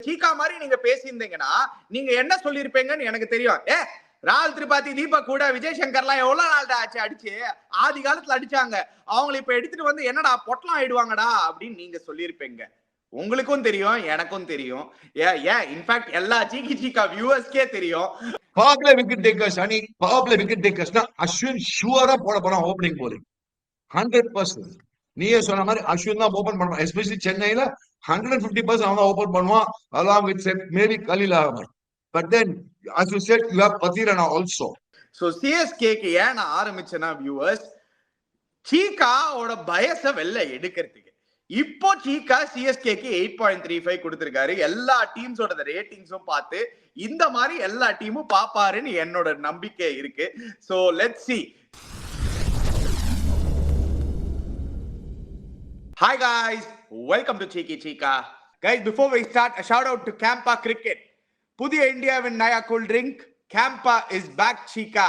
சீக்கா மாதிரி நீங்க பேசியிருந்தீங்கன்னா நீங்க என்ன சொல்லிருப்பீங்கன்னு எனக்கு தெரியும். ராகுல் திரிபாதி, தீபக் கூட, விஜய் சங்கர்லாம் எவ்வளவு நாள் ஆச்சு அடிச்சு, ஆதி காலத்துல அடிச்சாங்க, அவங்களை இப்ப எடுத்துட்டு வந்து என்னடா பொட்டலாம் ஆயிடுவாங்கடா அப்படின்னு நீங்க சொல்லியிருப்பீங்க. உங்களுக்கும் தெரியும், எனக்கும் தெரியும். இன்ஃபேக்ட் எல்லா சீக்கா வியூவர்ஸ்க்கே தெரியும். பவர் பிளே விக்கெட் டேக்கர்ஸ் அணி, பவர் பிளே விக்கெட் டேக்கர்ஸ்னா அஸ்வின் ஷூரா போட போறான் ஓப்பனிங் போலிங் 100%. நீயே சொன்ன மாதிரி அஸ்வின் தான் ஓபன் பண்ணுவான். எஸ்பெஷலி சென்னையில 150% அவன் தான் ஓபன் பண்ணுவான், along with maybe Khalil Ahmed. But then, as you said, you have Pathirana also. So CSK-க்கு ஏன் நான் ஆரம்பிச்சேன்னா வியூவர்ஸ், சீக்காவோட பயச வெளில எடுக்கிறதுக்கு. இப்போ சீக்கா சிஎஸ்கேக்கு 8.35 கொடுத்திருக்காரு. எல்லா டீம்ஸோட ரேட்டிங்ஸும் பார்த்து இந்த மாதிரி எல்லா டீமும் பாப்பாருன்னு என்னோட நம்பிக்கை இருக்கு. So let's see. Hi guys, welcome to Cheeky Chika. Guys, before we start, a shout out to Campa Cricket. புதிய இந்தியாவின் நயா cool drink Campa is back Chika.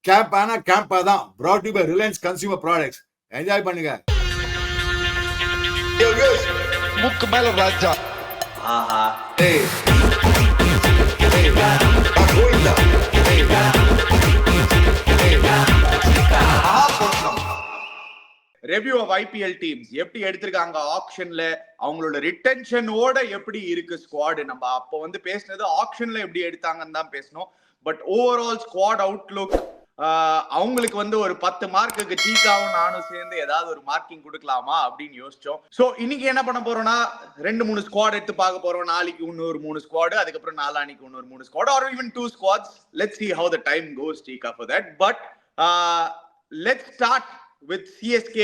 Campa தான் brought to you by Reliance Consumer Products. Enjoy பண்ணுங்க. முக்கு மேல ராஜா. ஆஹா. ஏய். ஏய். கோயிலா. ஏய். ரெவ்யூ ஆஃப் ஐபிஎல் டீம்ஸ் எப்படி எடுத்திருக்காங்க ஆக்ஷன்ல, அவங்களோட ரிட்டென்ஷனோட எப்படி இருக்கு ஸ்குவாட். நம்ம அப்போ வந்து பேசினது ஆக்ஷன்ல எப்படி எடுத்தாங்கன்னு தான் பேசணும். பட் ஓவரால் ஸ்குவாட் அவுட்லுக், அவங்களுக்கு வந்து ஒரு 10 மார்க்குக்கு சீக்காவும் நானும் சேர்ந்து ஏதாவது ஒரு மார்க்கிங் கொடுக்கலாமா அப்படின்னு யோசிச்சோம். சோ இன்னைக்கு என்ன பண்ண போறோம்னா 2-3 ஸ்குவாட் எடுத்து பார்க்க போறோம். நாளைக்கு இன்னொரு 3 ஸ்குவாட், அதுக்கப்புறம் நாளானிக்கு இன்னொரு 3 squad, R even 2 squads. Let's see how the time goes Chika for that. But let's start with CSK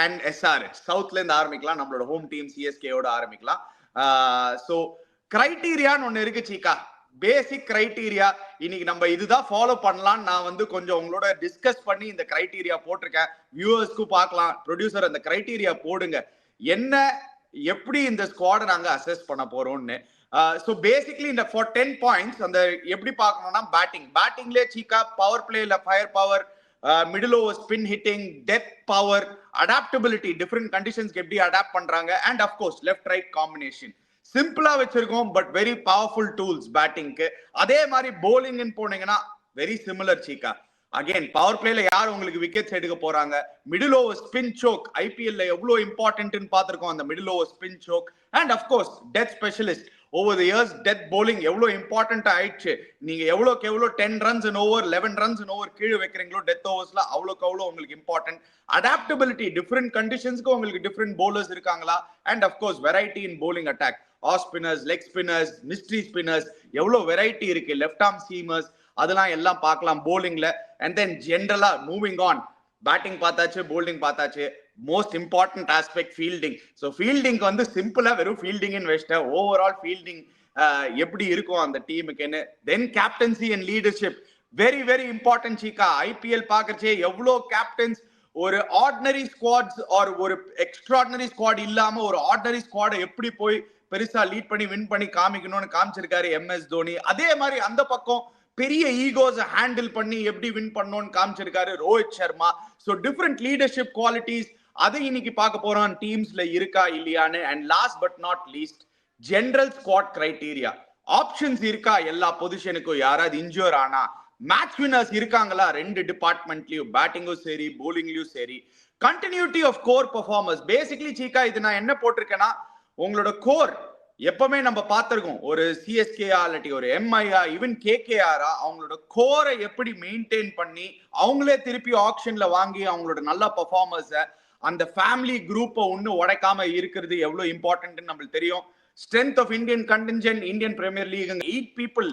and SRH. சவுத்ல இருந்து ஆரம்பிக்கலாம், நம்மளோட ஹோம் டீம் CSK ஓட ஆரம்பிக்கலாம். சோ கிரைட்டீரியான்னு ஒண்ணு இருக்கு சீக்கா, பேசிக் கிரைட்டீரியா. இன்னைக்கு நம்ம இதுதான் ஃபாலோ பண்ணலாம். நான் வந்து கொஞ்சம் உங்களோட டிஸ்கஸ் பண்ணி இந்த கிரைட்டீரியா போட்டிருக்கேன். வியூவர்ஸ்க்கு பார்க்கலாம். ப்ரொடியூசர் அந்த கிரைட்டீரியா போடுங்க, என்ன எப்படி இந்த ஸ்குவாடை நாங்க அசஸ் பண்ண போறோம்னு. சோ பேசிக்லி இந்த ஃபார் 10 பாயிண்ட்ஸ் அந்த எப்படி பார்க்கணும்னா பேட்டிங்லேயே சீக்கா பவர் பிளேல fire power, middle over spin hitting, death power, adaptability, different கண்டிஷன்ஸ்க்கு எப்படி அடாப்ட் பண்றாங்க, and of course left right combination. சிம்பிளா வச்சிருக்கோம் பட் வெரி பவர்ஃபுல் டூல்ஸ் பேட்டிங்க்கு. அதே மாதிரி போலிங்னு போனீங்கன்னா very similar Cheeka. Again power பிளேல யார் உங்களுக்கு விக்கெட்ஸ் எடுக்க போறாங்க, மிடில் ஓவர் ஸ்பின் சோக் ஐபிஎல்ல எவ்வளவு இம்பார்ட்டன்ட்னு பார்த்திருக்கோம் அந்த middle over spin choke, and of course death specialist. Over the years death bowling எவ்வளவு இம்பார்ட்டன்ட் ஆயிடுச்சு. நீங்க எவ்வளோக்கு எவ்வளோ 10 runs in over 11 runs in over கீழே வைக்கிறீங்களோ டெத் ஓவர்ஸ்ல, அவ்வளோக்கு அவ்வளோ உங்களுக்கு இம்பார்ட்டன்ட். அடாப்டபிலிட்டி, டிஃபரெண்ட் கண்டிஷன்ஸ்க்கு உங்களுக்கு டிஃபரெண்ட் போலர்ஸ் இருக்காங்களா, and of course variety in bowling attack. Off spinners, leg spinners, mystery spinners, எவ்வளோ வெரைட்டி இருக்கு. லெஃப்ட் ஆர்ம் சீமர்ஸ், அதெல்லாம் எல்லாம் பார்க்கலாம் போலிங்ல. அண்ட் தென் ஜென்ரலா மூவிங் ஆன், பேட்டிங் பார்த்தாச்சு, போல்டிங் பார்த்தாச்சு. Most important aspect fielding. So fielding வந்து சிம்பிளா வெறும் ஃபீல்டிங் வெஸ்ட ஓவரால் ஃபீல்டிங் எப்படி இருக்கும் அந்த டீமுக்குன்னு. Then captaincy and leadership very very important Cheeka. IPL பார்க்கறச்சே எவ்வளோ கேப்டன்ஸ் ஒரு ஆர்டினரி ஸ்குவாட்ஸ் ஆர் ஒரு எக்ஸ்ட்ராடினரி ஸ்குவாட் இல்லாம ஒரு ஆர்டினரி ஸ்குவாடை எப்படி போய் பெருசா லீட் பண்ணி வின் பண்ணி காமிக்கணும்னு காமிச்சிருக்காரு எம்எஸ் தோனி. அதே மாதிரி அந்த பக்கம் பெரிய ஈகோஸ் ஹேண்டில் பண்ணி எப்படி வின் பண்ணணும்னு காமிச்சிருக்காரு Rohit Sharma. So different leadership qualities அதை இன்னைக்கு பார்க்க போறோம் டீம்ஸ்ல இருக்கா இல்லையான்னு. And last but not least, general squad criteria. Options இருக்கா எல்லா பொசிஷனுக்கும், யாராவது இன்ஜூர் ஆனா மேட்ச் வின்னர்ஸ் இருக்காங்களா 2 டிபார்ட்மெண்ட்லயும், பேட்டிங்கும் சரி போலிங்லயும் சரி. Continuity of core performers. Basically Cheeka இது நான் என்ன போட்டிருக்கேன்னா, உங்களோட கோர் எப்பவுமே நம்ம பார்த்திருக்கோம், ஒரு சிஎஸ்கேஆ இல்லாட்டி ஒரு எம்ஐஆ ஈவன் கேகேஆரா, அவங்களோட கோரை எப்படி மெயின்டைன் பண்ணி அவங்களே திருப்பி ஆக்ஷன்ல வாங்கி அவங்களோட நல்ல பெர்ஃபார்மர்ஸை அந்த ஃபேமிலி குரூப்பை ஒன்னும் உடைக்காம இருக்கிறது எவ்வளவு இம்பார்ட்டன்ட் நம்மளுக்கு தெரியும். Strength of Indian contingent, Indian Premier League 8 people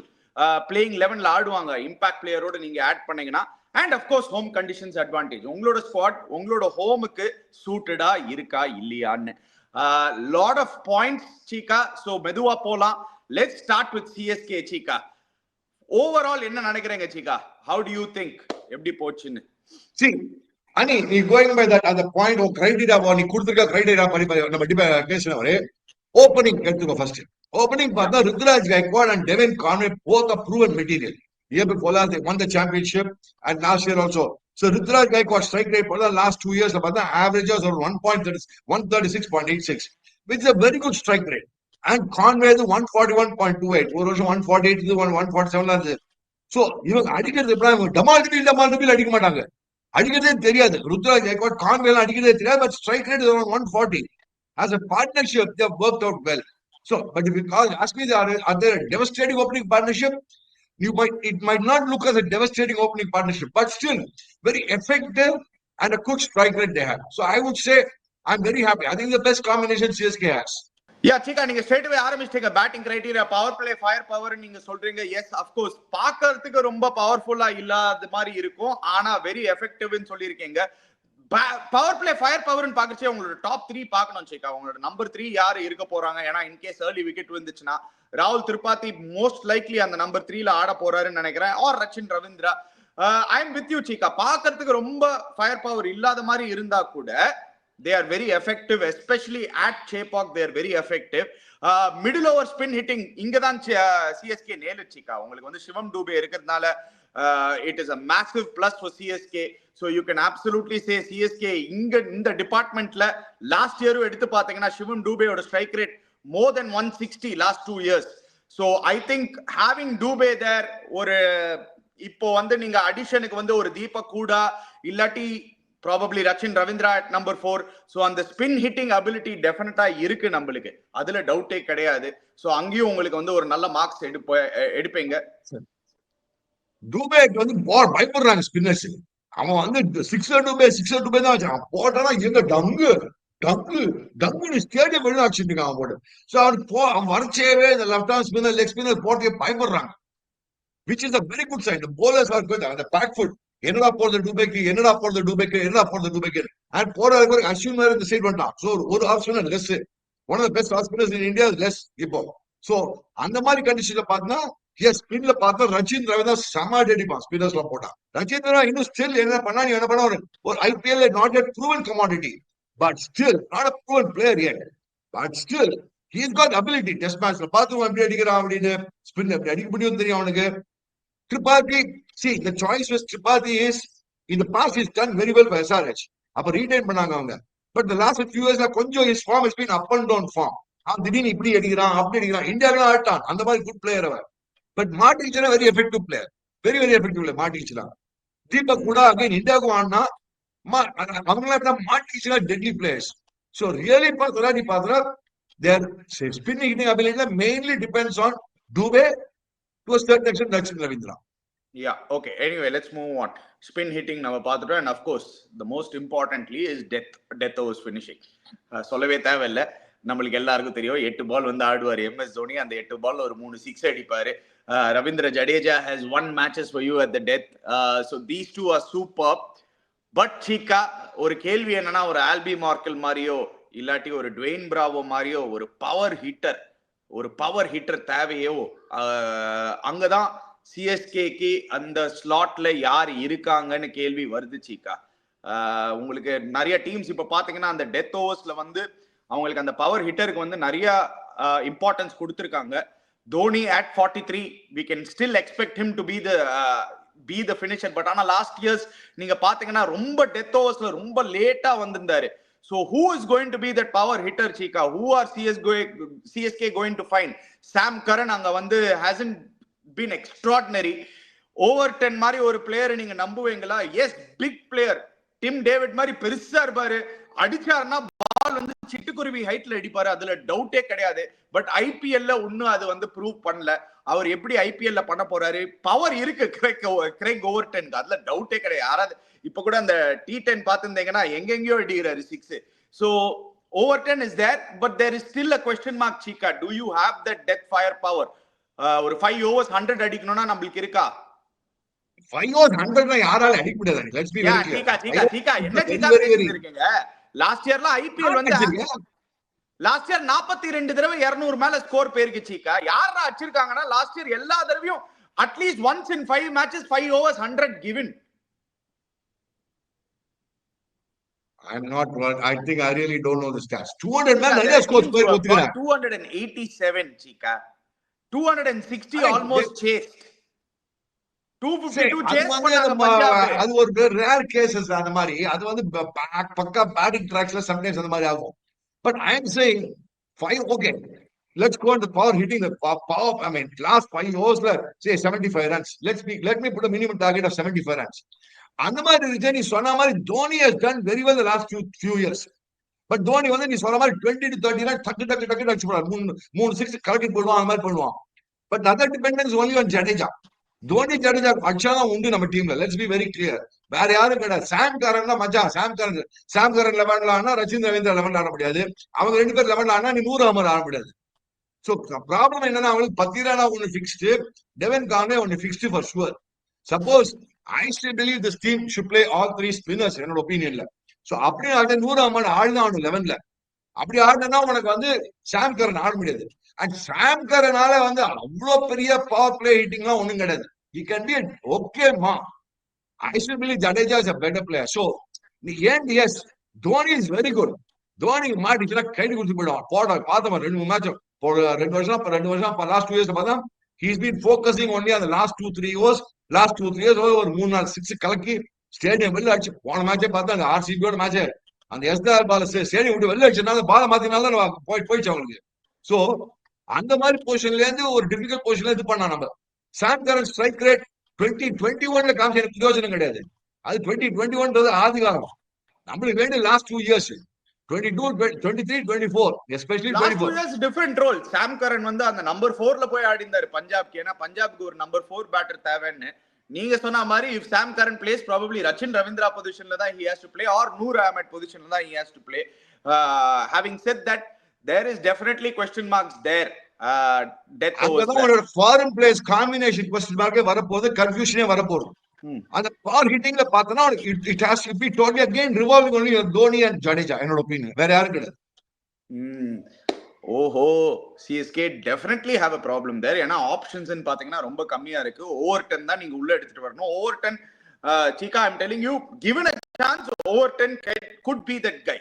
playing 11ல ஆடுவாங்க இம்பாக்ட் பிளேயரோட நீங்க ஆட் பண்ணீங்கன்னா. And of course home conditions advantage, உங்களோட ஸ்குவாட் உங்களோட ஹோமுக்கு சூட்டடா இருக்கா இல்லையான்னு. Lot of points Cheeka. So மெதுவா போலாம். Let's start with CSK Cheeka. Overall என்ன நினைக்கிறீங்க Cheeka? How do you think எப்படி போச்சுன்னு? அனி நீ கோயிங் பை தட் அந்த பாயிண்ட் ஓ கிரைட்டீரியா நீ கொடுத்துருக்க கிரைட்டீரியா படி நம்ம பேசினவரே. ஓப்பனிங் எடுத்துக்கோ. ஃபர்ஸ்ட் ஓப்பனிங் பார்த்தா Ruturaj Gaikwad and Devine Conway both are proven material. Year before last they won the championship and last year also. So Rudraj Gaikwad strike rate for the last 2 years about the averages of 136.86, which is a very good strike rate. And Conway 141.28 ஒரு வருஷம் 148 147 இருந்தது. So இவங்க அடிக்கிறது எப்படின்னா டமால் அடிக்க மாட்டாங்க, அடிக்கிறதே தெரியாது. ருத்ராஜ் கைக்வாட் கான்வே அடிக்கிறதே தெரியாது, but strike rate 140. As a partnership, they have worked out well. So, but if you ask me, are there a devastating opening partnership? It might not look as a devastating opening partnership, but still very effective and a good strike rate they have. So I would say I'm very happy. I think the best combination CSK has. Yeah Cheeka, நீங்க straight away ஆரம்பிச்சிட்டீங்க. Batting criteria, power play, fire power நீங்க சொல்றீங்க. S, of course பாக்குறதுக்கு ரொம்ப பவர்ஃபுல்லா இல்லாத மாதிரி இருக்கும், ஆனா வெரி எஃபெக்டிவ்னு சொல்லியிருக்கீங்க. பவர் பிளே, ஃபயர் பவர்னு பாக்குறச்சே உங்களோட டாப் 3 பார்க்கணும் சீக்கா. உங்களோட நம்பர் 3 யாரு இருக்க போறாங்க? ஏன்னா இன்கேஸ் ஏர்லி விக்கெட் வந்துச்சுன்னா ராகுல் திரிபாதி மோஸ்ட் லைக்லி அந்த நம்பர் 3ல ஆட போறாருன்னு நினைக்கிறேன், or Rachin Ravindra. I am with you Cheeka. பாக்குறதுக்கு ரொம்ப ஃபயர் பவர் இல்லாத மாதிரி இருந்தா கூட they are very effective, especially at Chepauk. They are very effective. Middle over spin hitting இங்க தான் CSK நேலுச்சிக்கா. உங்களுக்கு வந்து சிவம் டூபே இருக்கிறதுனால it is a massive plus for CSK. So you can absolutely say CSK இங்க இந்த டிபார்ட்மெண்ட்ல லாஸ்ட் இயரும் எடுத்து பாத்தீங்கன்னா சிவம் டூபேயோட strike rate more than 160 last 2 years. So I think having Dubey there, ஒரு இப்போ வந்து நீங்க அடிஷனுக்கு வந்து ஒரு தீபக் கூடா இல்லாட்டி probably Rachin Ravindra at number 4. so அந்த ஸ்பின் ஹிட்டிங் அபிலிட்டி டெஃபினட்டா இருக்கு நம்மளுக்கு, அதுல டவுட்டே கிடையாது. சோ அங்கேயும் உங்களுக்கு வந்து ஒரு நல்ல மார்க்ஸ் எடுப்பீங்க. டூபே வந்து பயப்படுறாங்க ஸ்பின்னர்ஸ். அவன் வந்து சிக்ஸர் டூபே தான் வச்சான். போட்டானா எங்க டங்கு ஸ்டேடியம் வெளியே அடிச்சுட்டு இருக்கான் அவன் போட்டு. சோ அவன் வரச்சேவே இந்த left arm spinner, leg spinner போட்டு பயப்படுறாங்க, which is a very good sign. The bowlers are good. அந்த பேக் ஃபுட் என்னடா போறது டூபேக்கு அண்ட் போறது அஸ்வின் வேற இந்த சைடு வந்துட்டான். சோ ஒரு off spinner less, one of the best of spinners in India less இப்போ. சோ அந்த மாதிரி கண்டிஷன்ல பார்த்தா எஸ், ஸ்பின்ல பார்த்தா ரச்சின் ரவீந்திரா சமாடி அடிப்பான் ஸ்பின்னர்ஸ்ல போட்டா. ரச்சின் இன்னும் ஸ்டில் என்ன பண்ணா ஒரு IPL not yet proven commodity, but still not a proven player yet, but still he's got ability. Test மேட்ச்ல பார்த்து எப்படி அடிக்கிறான் அப்படின்னு, ஸ்பின் எப்படி அடிக்க முடியும் தெரியும் அவனுக்கு. Tripathi, see, the choice was Tripathi is, in the past he's done very well for SRH. அப்ப ரீடைன் பண்ணாங்க அவங்க. But the last few years கொஞ்சம் his form has been up and down form. திடீர்னு இப்படி அடிக்கிறான் அப்படி அடிக்கிறான். இந்தியாவுல ஆட்டான் அந்த மாதிரி குட் பிளேயர் அவர். பட் மார்டின்ஸ்னா very effective player, very effective player மார்டின்ஸ்லாம். தீபக் கூட அகைன் இந்தியாவுக்கு ஆடினா அவங்களாம் மார்டின்ஸ்னா டெட்லி பிளேயர்ஸ். ஸோ ரியலி பார்த்தா their spin hitting ability mainly depends on Dubey to a certain extent Rachin Ravindra. Yeah, okay. Anyway, let's move on. Spin hitting நம்ம பார்த்துட்டோம், and of course the most importantly is death overs finishing. சொல்லவே தேவையில்ல, நம்மளுக்கு எல்லாருக்கும் தெரியும். 8 பால் வந்து ஆடுவார் MS Dhoni. அந்த 8 பால்ல ஒரு 3 6 அடிப்பாரு. Ravindra Jadeja has won matches for you at the death. So these two are superb. But Cheeka, ஒரு கேள்வி என்னன்னா, ஒரு ஆல்பி மார்க்கல் மாதிரியோ இல்லாட்டி ஒரு டுவேன் பிராவோ மாதிரியோ ஒரு பவர் ஹிட்டர் தேவையோ, அங்கதான் சிஎஸ்கேக்கு அந்த ஸ்லாட்ல யார் இருக்காங்கன்னு கேள்வி வருது சீக்கா. உங்களுக்கு நிறைய டீம்ஸ் இப்ப பாத்தீங்கன்னா அந்த டெத் ஓவர்ஸ்ல வந்து அவங்களுக்கு அந்த பவர் ஹிட்டருக்கு வந்து நிறைய இம்பார்ட்டன்ஸ் கொடுத்திருக்காங்க. Dhoni at 43, we can still expect him to be the finisher. But ஆனா லாஸ்ட் இயர்ஸ் நீங்க பாத்தீங்கன்னா ரொம்ப டெத் ஓவர்ஸ்ல ரொம்ப லேட்டா வந்திருந்தாரு. So who is going to be that power hitter, Chika? Who are CSK going to find? Sam Curran அங்க வந்து hasn't been extraordinary. Over 10 மாதிரி ஒரு பிளேயர் நீங்க நம்புவீங்களா? Yes, big player. Tim David மாதிரி பெருசா இருப்பாரு, அடிச்சாருன்னா பால் வந்து சிட்டுக்குருவி ஹைட்ல அடிப்பாரு, அதுல டவுட்டே கிடையாது. பட் ஐபிஎல்ல ஒன்னும் அது வந்து ப்ரூவ் பண்ணல. அவர் எப்படி ஐபிஎல்ல பண்ண போறாரு? பவர் இருக்கு கிரெக் ஓவர்டனுக்கு, அதுல டவுட்டே கிடையாது. யாராவது இப்ப கூட அந்த T10 பார்த்திருந்தீங்கன்னா எங்கெங்கயோ அடிக்கிறாரு 6. So Overton is there, but there is still a question mark, Chika. Do you have that death fire power? ஒரு 5 overs 100 அடிக்கணும்னா நம்மளுக்கு இருக்கா? 5 overs 100 யாரால அடிக்க முடியாது. Let's be very clear. Chika என்ன Chika பேசிருக்கீங்க? லாஸ்ட் இயர்ல ஐபிஎல் வந்து லாஸ்ட் இயர் 42 தடவை 200 மேல ஸ்கோர் பேருக்கு Chika. யாரா அடிச்சிருக்காங்கன்னா லாஸ்ட் இயர் எல்லா தடவையும் at least once in 5 matches 5 overs 100 given. I'm not. I think I really don't know the stats. 200 man நிறைய ஸ்கோர் போய் கொடுத்துறாங்க. 287 Chika. 260 almost chased. 252 chase பண்ணாங்க பஞ்சாப். அது ஒரு ரேர் கேसेस அந்த மாதிரி. அது வந்து பக்கா பேட்டிங் ட்ராக்ஸ்ல சம்டைம்ஸ் அந்த மாதிரி ஆகும். But I am saying 5 okay. let's go on the power hitting, the power, I mean, last 5 overs, say 75 runs. Let me put a minimum target of 75 runs. அந்த மாதிரி இருக்கு. நீ சொன்ன மாதிரி Dhoni has done very well the last few years. But Dhoni வந்து நீ சொன்ன மாதிரி 20 to 30 ரன் டக்கு டக்கு டக்கு அடிச்சு போடுவார். மூணு சிக்ஸ் கலக்கி போடுவான், அந்த மாதிரி பண்ணுவான். But other dependence only on Jadeja. Dhoni Jadeja அடிச்சாதான் உண்டு நம்ம டீம்ல. Let's be very clear. வேற யாரும் கிடையாது. சாம் கரன் தான் மச்சான். சாம் கரன் 11ல ஆனா ரச்சின் ரவீந்திரா 11ல ஆட முடியாது. அவங்க 2 பேர் 11ல ஆனா நீ 100 அமர் ஆட முடியாது. சோ ப்ராப்ளம் என்னன்னா அவங்களுக்கு 10 ரனா ஒன்னு ஃபிக்ஸ்டு, டெவன் கான்வே ஒன்னு fixed for sure. Suppose I still believe this team should play all 3 spinners என்னோட ஒப்பீனியன்ல. சோ அப்படி ஆட 100 அமர் ஆடுதான் ஆடும் 11ல. அப்படி ஆடுனா உனக்கு வந்து சாம் கரன் ஆட முடியாது. அண்ட் சாம் கரனால வந்து அவ்வளவு பெரிய பவர் பிளே ஹிட்டிங்லாம் ஒண்ணும் கிடையாது. He can be okay ma. I still believe Jadeja is a better player. So the end, yes, Dhoni is very good. Dhoni மாட்டிச்சுனா கைது கொடுத்து போயிடுவான். போட பார்த்தோம் 2-3 மேட்ச் 2 வருஷம் last 2 years பார்த்தா he's been focusing only on the last 2-3 years. Last 2-3 years ஒரு 3-4 6 கலக்கி stadium வெளில அடிச்சு போன மேட்சே பார்த்தா அந்த ஆர்சிபியோட மேட்ச் அந்த எஸ்ஆர் பால் ஸ்டேடியம் விட்டு வெளில அடிச்சதுனால பாலை மாத்தினால போயிடுச்சு அவங்களுக்கு. சோ அந்த மாதிரி பொசிஷன்ல இருந்து ஒரு டிஃபிகல்ட் பொசிஷன்ல இது பண்ணா நம்ம. சாம் கரன் ஸ்ட்ரைக் ரேட் 2021ல காமிச்ச எனக்கு பிரயோஜனம் கிடையாது. அது 2021ன்றது ஆதி காலம். நம்மளுக்கு வேண்டிய last 2 years 22, 23, 24, especially 24. Last 2 years different role. சாம் கரன் வந்து அந்த நம்பர் 4ல போய் ஆடிந்தாரு பஞ்சாப்க்கு. ஏன்னா பஞ்சாப்க்கு ஒரு நம்பர் 4 பேட்டர் தேவைன்னு. நீங்க சொன்ன மாதிரி if Sam Curran plays probably Rachin Ravindra பொசிஷன்ல தான் he has to play or Noor Ahmed பொசிஷன்ல தான் he has to play. Having said that, there is definitely question marks there. Death overs foreign players combination question mark வரப்போகுது, கன்ஃபியூஷனே வரப்போகுது. அந்த பவர் ஹிட்டிங்ல பார்த்தனா it has to be totally again revolving only on Dhoni and Jadeja என்னோட opinion. வேற யாரும் கிடையாது. ஓஹோ, CSK definitely have a problem there. ஏன்னா ஆப்ஷன்ஸ் பாத்தீங்கன்னா ரொம்ப கம்மியா இருக்கு. ஓவர்டன் தான் நீங்க உள்ள எடுத்துட்டு வரணும். Overton Cheeka, I am telling you, given a chance, Overton could be that guy.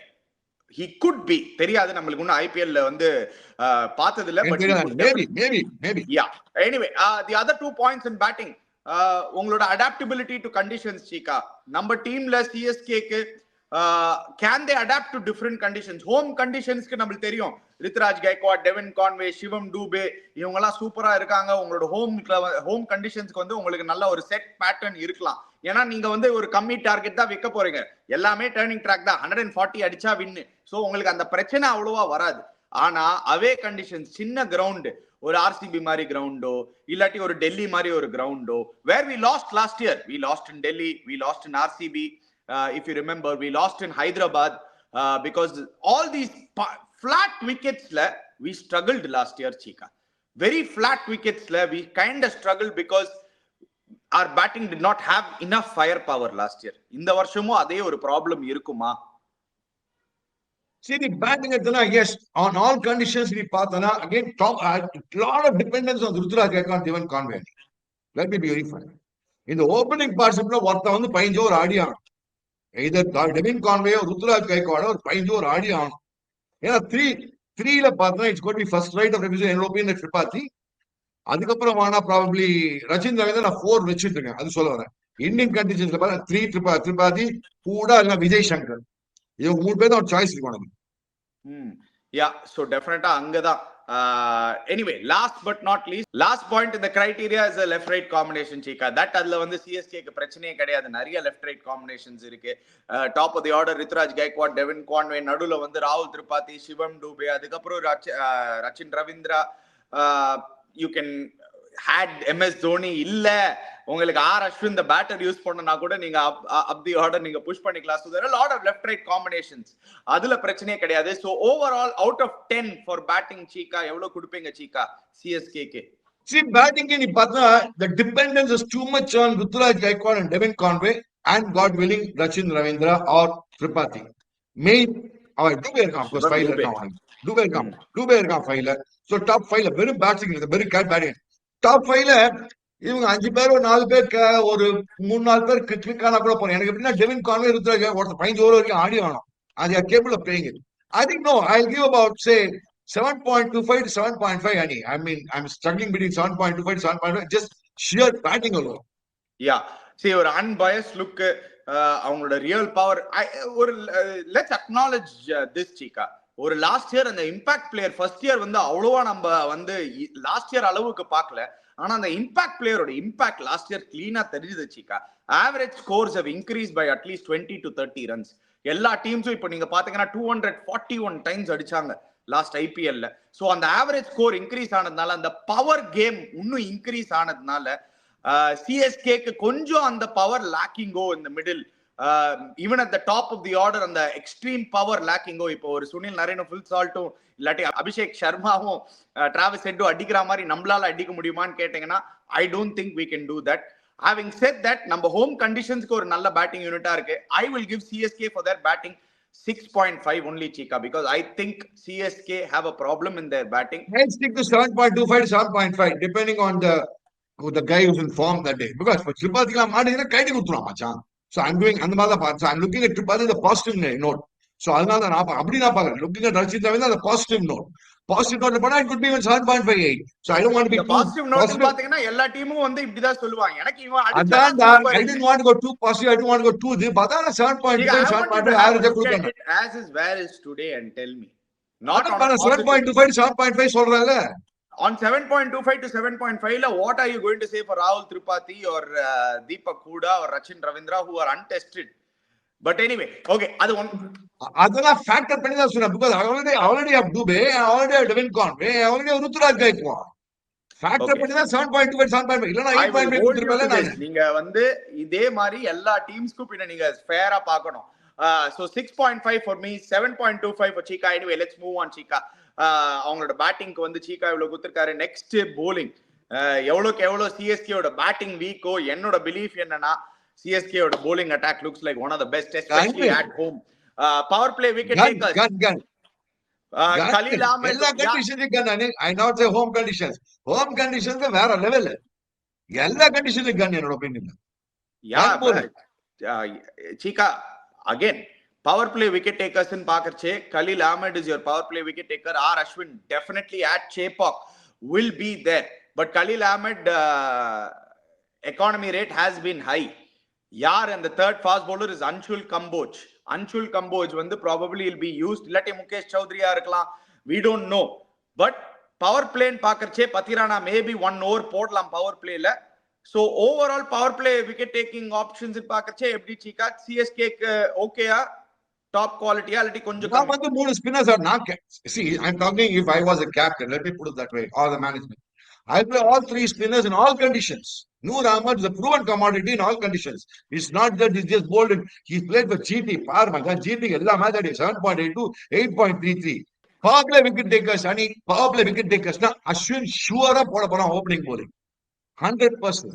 He could be. தெரியாது, நம்மளுக்கு இன்னும் ஐபிஎல்ல வந்து பார்த்தது இல்ல. But maybe yeah. Anyway, the other 2 points in batting, உங்களோட அடாப்டபிலிட்டி டு கண்டிஷன்ஸ் சீகா. நம்ம டீம்ல சிஎஸ்கேக்கு can they adapt to different conditions? Home கண்டிஷன்ஸ்க்கு நம்மளுக்கு தெரியும், ரித்ராஜ் கைக்வாட், டெவன் கான்வே, சிவம் டூபே இவங்க எல்லாம் சூப்பரா இருக்காங்க. உங்களோட ஹோம் கண்டிஷன்ஸ்க்கு வந்து உங்களுக்கு நல்ல ஒரு செட் பேட்டர்ன் இருக்கலாம். ஏன்னா நீங்க வந்து ஒரு கம்மி டார்கெட் தான் வைக்க போறீங்க. எல்லாமே டர்னிங் ட்ராக் தான், 140 அடிச்சா வின்னு. சோ உங்களுக்கு அந்த பிரச்சனை அவ்வளவா வராது. ஆனா அவே கண்டிஷன்ஸ், சின்ன கிரவுண்ட், ஒரு ஆர்சிபி மாதிரி கிரவுண்டோ இல்லாட்டி ஒரு டெல்லி மாதிரி ஒரு கிரவுண்டோ, where we lost last year, we lost in Delhi, we lost in RCB, if you remember, we lost in Hyderabad because all these flat wickets la we struggled last year Chika. Very flat wickets la we kind of struggled because our batting did not have enough firepower last year. இந்த வருஷமும் அதே ஒரு problem இருக்குமா? See, the batting at yes, on all conditions we பார்த்தனா again lot of dependence on Rudraj Gaikwad, Devon Conway. Let me be very frank. In the opening parts ஒருத்த வந்து 15 over ஆடி ஆகணும். either Devon Conway or Rudraj Gaikwad ஒரு 15 over ஆடி ஆகணும். ஏன்னா 3ல பார்த்தா it's going to be first right of refusal in European Tripathi. அதுக்கப்புறம் ஆனா probably Rachin Ravindra நான் 4 வச்சுட்டு இருக்கேன். அது சொல்ல வரேன். இந்தியன் கண்டிஷன்ஸ்ல பார்த்தா 3 திரிபாதி கூட இல்ல விஜய் சங்கர், இவங்க 3 பேர் தான் சாய்ஸ் இருக்கு உனக்கு. யா, சோ டெஃபினட்டா அங்கதான். Anyway, last but not least, last point in the criteria is a left right combination Chika. That அதுல வந்து CSK க்கு பிரச்சனையே கிடையாது. நிறைய left right combinations இருக்கு. Top of the order Ruturaj Gaikwad, Devon Conway, நடுவுல வந்து ராகுல் திரிபாதி, சிவம் டூபே, அதுக்கப்புறம் Rachin Ravindra. You can had MS Dhoni இல்ல உங்களுக்கு அஸ்வின் the batter யூஸ் பண்ணனா கூட நீங்க up the order நீங்க புஷ் பண்ணிக்கலாம். So there are a lot of left right combinations. அதுல பிரச்சனையே கிடையாது. So overall out of 10 for batting Chika எவ்வளவு கொடுப்பீங்க Chika CSK க்கு? See, batting நீ பார்த்தா the dependence is too much on Rudraj Gaikwad and Devon Conway and God willing Rachin Ravindra or Tripathi. Main அவன் டூபே இருக்கான், of course 5ல இருக்கான். டூபே இருக்கான் 5ல. So top 5ல வெறும் பேட்டிங் இருக்கு, வெறும் கேட் பேட்டிங். டாப் 5ல இவங்க 5 பேர் ஒரு 4 பேர் ஒரு 3-4 பேர் கிளிக் ஆனா கூட போறோம். எனக்கு எப்படின்னா டெவின் கான்வே ருத்ராஜ் ஒருத்தர் 15 ஓவர் வரைக்கும் ஆடி ஆகணும். அது capable of playing it. I think no, I give about say 7.25 to 7.5 ani. I mean, I'm struggling between 7.25 to 7.5 just sheer batting alone. Yeah, see ஒரு unbiased look, அவங்களோட ரியல் பவர் ஒரு let's acknowledge this Chika. ஒரு last year அந்த impact player first year வந்து அவ்வளவா நம்ம வந்து last year அளவுக்கு பார்க்கல. ஆனா அந்த இம்பாக்ட் பிளேயரோட இம்பாக்ட் லாஸ்ட் இயர் கிளீனா தெரிஞ்சது Cheeka. Average scores have increase by at least 20 to 30 runs. எல்லா டீம்ஸும் இப்போ நீங்க பாத்தீங்கன்னா 241 டைம்ஸ் அடிச்சாங்க லாஸ்ட் ஐபிஎல்ல. சோ அந்த ஆவரேஜ் ஸ்கோர் இன்க்ரீஸ் ஆனதுனால, அந்த பவர் கேம் இன்னும் இன்க்ரீஸ் ஆனதுனால சிஎஸ்கேக்கு கொஞ்சம் அந்த பவர் லாக்கிங்கோ இந்த middle, even at the top of the order அந்த எக்ஸ்ட்ரீம் பவர் லாக்கிங்கோ. இப்போ ஒரு சுனில் நரேனும் ஃபுல் சால்ட்டும் இல்லாட்டி அபிஷேக் சர்மாவும் டிராவிஸ் ஹெட்டும் அடிக்கிற மாதிரி நம்மளால அடிக்க முடியுமான்னு கேட்டீங்கன்னா I don't think we can do that. Having said that, நம்ம ஹோம் கண்டிஷன்ஸ்க்கு ஒரு நல்ல பேட்டிங் யூனிட்டா இருக்கு. I will give CSK for their batting 6.5 only, Chika, because I think CSK have a problem in their batting. I stick to 7.25 to 7.5 depending on the guy who's in form that day. Because for Tripathi மாட்டீங்கன்னா கைடி குத்துறான் மச்சான். So I'm doing அந்த மாதிரி தான் பார்த்தேன். I'm looking at Tripathi the positive note. So அதனால தான் நான் அப்படி நான் பார்க்கறேன். Looking at Rachit Ravindra the positive note. Positive note பண்ணா it could be even 7.58. So I don't want to be positive note பாத்தீங்கன்னா எல்லா டீமும் வந்து இப்படிதான் சொல்லுவாங்க. எனக்கு இவன் அதான் I didn't want to go too positive. I didn't want to go too deep. அதான் 7.5 7.5 average கொடுக்கறேன். As is where is today and tell me. Not on 7.25 to 7.5 சொல்றேன்ல. On 7.25 to 7.5 la, what are you going to say for Rahul Tripathi or Deepak Hooda or Rachin Ravindra who are untested? But anyway, okay, அதெல்லாம் factor பண்ணி தான் சொன்னேன். because I already have Dubey, I already have Devin Conway, I already have Ruturaj Gaikwad. Factor பண்ணி தான் 7.25 7.5 இல்லனா 8.5 கொடுத்திருப்பேன்ல நான். நீங்க வந்து இதே மாதிரி எல்லா டீம்ஸ்க்கும் பின்ன நீங்க ஃபேரா பார்க்கணும். So 6.5 for me, 7.25 for Chika. Anyway, let's move on, Chika. அவங்களோட பேட்டிங்க்கு வந்து சீக்கா இவ்வளவு குத்துருக்காரு. நெக்ஸ்ட் போலிங் எவ்வளவுக்கு எவ்வளவு சிஎஸ்கேயோட பேட்டிங் வீக்கோ, என்னோட பிலீஃப் என்னன்னா சிஎஸ்கேயோட bowling attack looks like one of the best, especially at home. Power play wicket takers Khaleel Ahmed. எல்லா கண்டிஷனுக்கு gun. I not say home conditions. Home conditions வேற லெவல். எல்லா கண்டிஷனுக்கு கன் என்னோட opinion. Cheeka again power play wicket takers in Pakarche, Khalil Ahmed is your power play wicket taker. R Ashwin definitely at Chepauk will be there, but Khalil Ahmed economy rate has been high. Yar, and the third fast bowler is Anshul Kamboj. Anshul Kamboj வந்து probably will be used. Illati Mukesh Chaudhary இருக்கலாம், we don't know. But power play in Pakarche, Pathirana maybe 1 over போடலாம் power play ல. So overall power play wicket taking options in Pakarche எப்படி சீக்கா? CSK ஓகேயா? Top குவாலிட்டியா இல்லாட்டி கொஞ்சம் நான் வந்து மூணு ஸ்பின்னர்ஸ் நான் see I'm talking if I was a captain, let me put it that way, or the management, I'll play all three spinners in all conditions. Noor Ahmed is a proven commodity in all conditions. It's not that he's just bowled. He's played for GT. Parma GT எல்லா match ஆடி 7.82 8.33. power play wicket takers அணி power play wicket takers னா அஸ்வின் ஷூரா போட போறான் opening bowling 100%.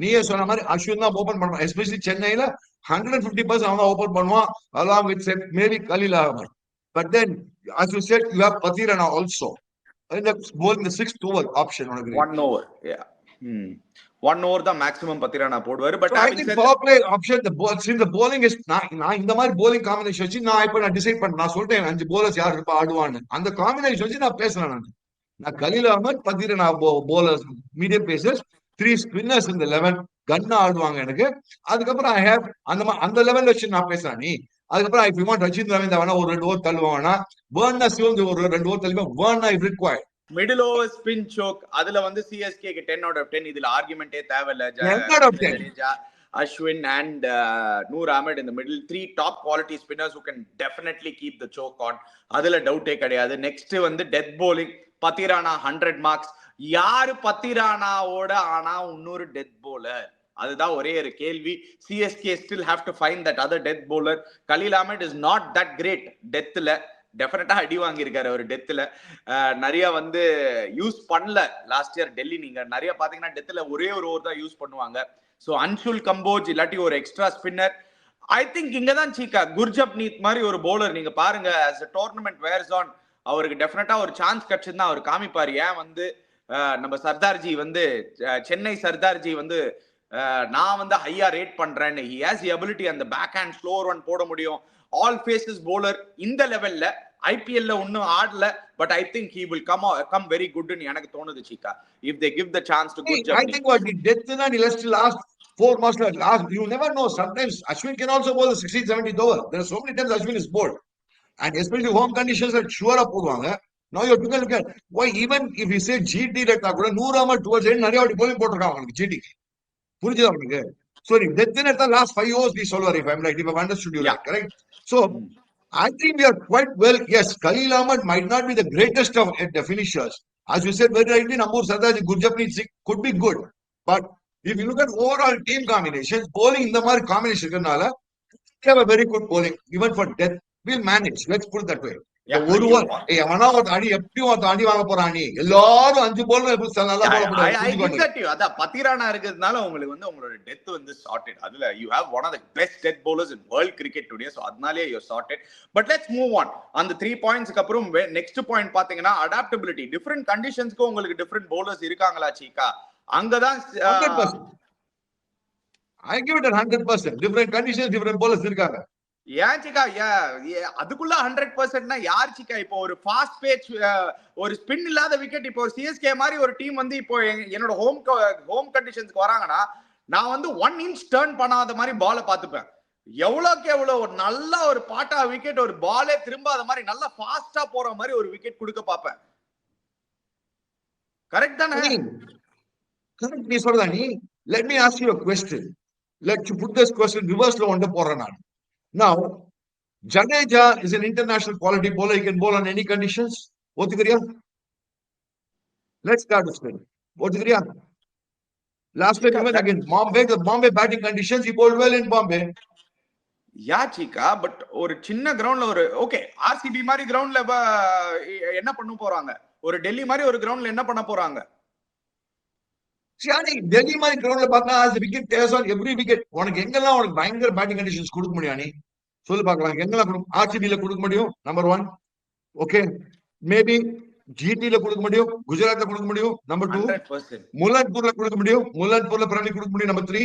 நீயே சொன்ன மாதிரி அஸ்வின் தான் open பண்ணுவான். எஸ்பெஷலி சென்னையில 150% அவன் தான் ஓபன் பண்ணுவான் along with maybe Khalil Ahmed. But then as you said, you have Pathirana also in the bowling the 6th over option. 1 over, yeah. 1 over the maximum Pathirana போடுவாரு. But so I think power play option the bowling is நான் இந்த மாதிரி bowling combination வச்சு நான் இப்ப நான் decide பண்ண நான் சொல்றேன் 5 bowlers யார் இருப்பா ஆடுவான்னு. அந்த காம்பினேஷன் வச்சு நான் பேசுறேன். நான் Khalil Ahmed, Pathirana bowlers, medium pacers, 3 spinners in the 11 கன்னா ஆடுவாங்க எனக்கு. அதுக்கப்புறம் I have அந்த லெவல்ல வச்சு நான் பேசுறேன். நீ அதுக்கப்புறம் if you want Rachin Ravindra வேணா ஒரு 2 ஓவர் தள்ளுவானா, Burner சிவந்து ஒரு 2 ஓவர் தள்ளுவா, Burner if required. Middle over spin choke அதுல வந்து சிஎஸ்கே க்கு 10 out of 10. இதுல ஆர்குமெண்டே தேவையில்ல. 10 out of 10. Ashwin and Noor Ahmed in the middle, 3 top quality spinners who can definitely keep the choke on. அதுல டவுட்டே கிடையாது. நெக்ஸ்ட் வந்து டெத் bowling, Pathirana 100 marks. யாரு பத்திரானாவோட ஆனா இன்னொரு டெத் bowler? அதுதான் ஒரே ஒரு கேள்வி. CSK still have to find that other death bowler. Khalil Ahmed is not that great டெத்ல. டெஃபினட்டா அடி வாங்கியிருக்காரு அவர் டெத்ல. நிறைய வந்து யூஸ் பண்ணல லாஸ்ட் இயர் டெல்லி. நீங்க நிறைய பாத்தீங்கன்னா டெத்ல ஒரே ஒரு ஓவர் தான் யூஸ் பண்ணுவாங்க. சோ அன்ஷுல் கம்போஜ் இல்லாட்டி ஒரு எக்ஸ்ட்ரா ஸ்பின்னர். ஐ திங்க் இங்கதான் சீக்கா குர்ஜப்னீத் மாதிரி ஒரு bowler நீங்க பாருங்க. as a tournament wears on அவருக்கு டெஃபினட்டா ஒரு சான்ஸ் கிடைச்சதுன்னா அவர் காமிப்பாரு. ஏன் வந்து நம்ம சர்தார்ஜி வந்து சென்னை சர்தார்ஜி வந்து நான் வந்து ஹையா ரேட் பண்றேன்னு. he has the ability அந்த பேக் ஹேண்ட் ஸ்லோ ரன் போட முடியும். ஆல் ஃபேசஸ் bowler இந்த லெவல்ல ஐபிஎல்ல ஒன்னும் ஆடல. But I think he will come very good ன்னு எனக்கு தோணுது சீக்கா. if they give the chance to good job. I think what he did then he last 4 months last, you never know, sometimes Ashwin can also bowl the 60th 70th over. There are so many times Ashwin is bowled. and especially home conditions are sure up போடுவாங்க. Now you have to look at why even if you say GT ல கூட 100 ஆமா towards end நிறைய வாட்டி bowling போட்டுருக்காங்க அவங்களுக்கு GT. புரிஞ்சுதா உங்களுக்கு? So death in the last 5 overs நீ சொல்வாரு if I'm right, if I've understood you right, correct? So I think we are quite well. Yes, Khalil Ahmed might not be the greatest of the finishers. As you said very rightly, Namur Sardaji, Gurjapneet Singh could be good. But if you look at overall team combinations, bowling in the mark combination, they have a very good bowling. Even for death, we'll manage. Let's put it that way. Yeah, ஒரு எவனா ஒரு அடி எப்படியும் ஒரு அடி வாங்க போறானி எல்லாரும் 5 பால் நல்லா போட போறாங்க. அதான் பத்திரானா இருக்கிறதுனால உங்களுக்கு வந்து உங்களோட டெத் வந்து சார்ட்டட். அதுல you have one of the best death bowlers in world cricket today. So அதனாலே you sorted. But let's move on. அந்த 3 பாயிண்ட்ஸ்க்கு அப்புறம் நெக்ஸ்ட் பாயிண்ட் பாத்தீங்கன்னா அடாப்டபிலிட்டி. டிஃபரண்ட் கண்டிஷன்ஸ்க்கு உங்களுக்கு டிஃபரண்ட் bowlers இருக்காங்களா சீக்கா? அங்கதான் 100%. I give it 100%. Different conditions, different bowlers இருக்காங்க. ஏன் சிக்கா அதுக்குள்ள 100%னா யார் சிக்கா? இப்போ ஒரு ஃபாஸ்ட் பேச் ஒரு ஸ்பின் இல்லாத விக்கெட், இப்போ சிஎஸ்கே மாதிரி ஒரு டீம் வந்து இப்போ என்னோட ஹோம் கண்டிஷன்ஸ்க்கு வராங்கன்னா நான் வந்து 1 inch டர்ன் பண்ணாத மாதிரி பாலை பார்த்துப்பேன். எவ்வளவுக்கு எவ்வளவு ஒரு நல்ல ஒரு பாட்டா விக்கெட், ஒரு பாலே திரும்பாத மாதிரி நல்லா ஃபாஸ்டா போற மாதிரி ஒரு விக்கெட் கொடுக்க பார்ப்பேன். கரெக்ட் தானே? கரெக்ட் நீ சொல்றதா நீ. Let me ask you a question. Let's put this question reverse lo வந்து போறேன் நான். Now, Jadeja is an international quality bowler. He can bowl on any conditions. Othukriya? Let's start with spin. Othukriya? Last time even again, the Bombay batting conditions, he bowled well in Bombay. Yeah Cheeka, but ஒரு சின்ன கிரவுண்ட்ல ஒரு okay RCB மாதிரி கிரவுண்ட்ல என்ன பண்ண போறாங்க? ஒரு டெல்லி மாதிரி ஒரு கிரவுண்ட்ல என்ன பண்ண போறாங்க? சரி, டெல்லி மாதிரி கிரவுண்ட்ல பார்த்தா as wicket tears on every wicket. உனக்கு எங்கெல்லாம் உனக்கு பயங்கர பேட்டிங் கண்டிஷன்ஸ் கொடுக்க முடியும் நீ சொல்லு பார்க்கலாம். எங்கெல்லாம் கொடுக்கும்? ஆர்சிபில கொடுக்க முடியும் நம்பர் 1. ஓகே, மேபி ஜிடில கொடுக்க முடியும், குஜராத்ல கொடுக்க முடியும் நம்பர் 2, முல்லன்பூர்ல கொடுக்க முடியும், முல்லன்பூர்ல பிரலி கொடுக்க முடியும் நம்பர் 3.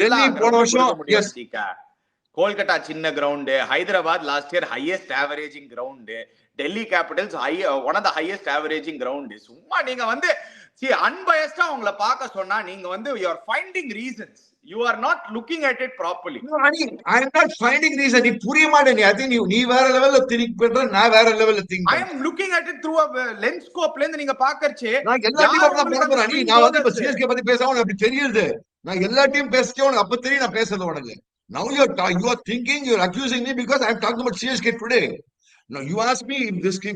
டெல்லி போன வருஷம் எஸ் கோல்கட்டா சின்ன ground, Hyderabad last year highest averaging ground, Delhi Capitals one of the highest averaging ground. சும்மா நீங்க வந்து அன்பயஸ்டா உங்களை பார்க்க சொன்னா நீங்க வந்து you are finding reasons. You are not looking at it properly. No, I am not finding reason. நீ புரிய மாட்டே. நீ அது நீ வேற லெவல்ல திங்க் பண்ற, நான் வேற லெவல்ல think I am looking at it through a lens scope ல இருந்து நீங்க பாக்கறச்சே நான் எல்லா டீமும் போட போறேன். நான் வந்து இப்ப சிஎஸ்கே பத்தி பேசவும் அப்படி தெரியுது. நான் எல்லா டீம் பேசிட்டே உனக்கு அப்ப தெரியும் நான் பேசுறது உனக்கு. Now you are thinking, you are accusing me because I am talking about CSK today. Now you ask me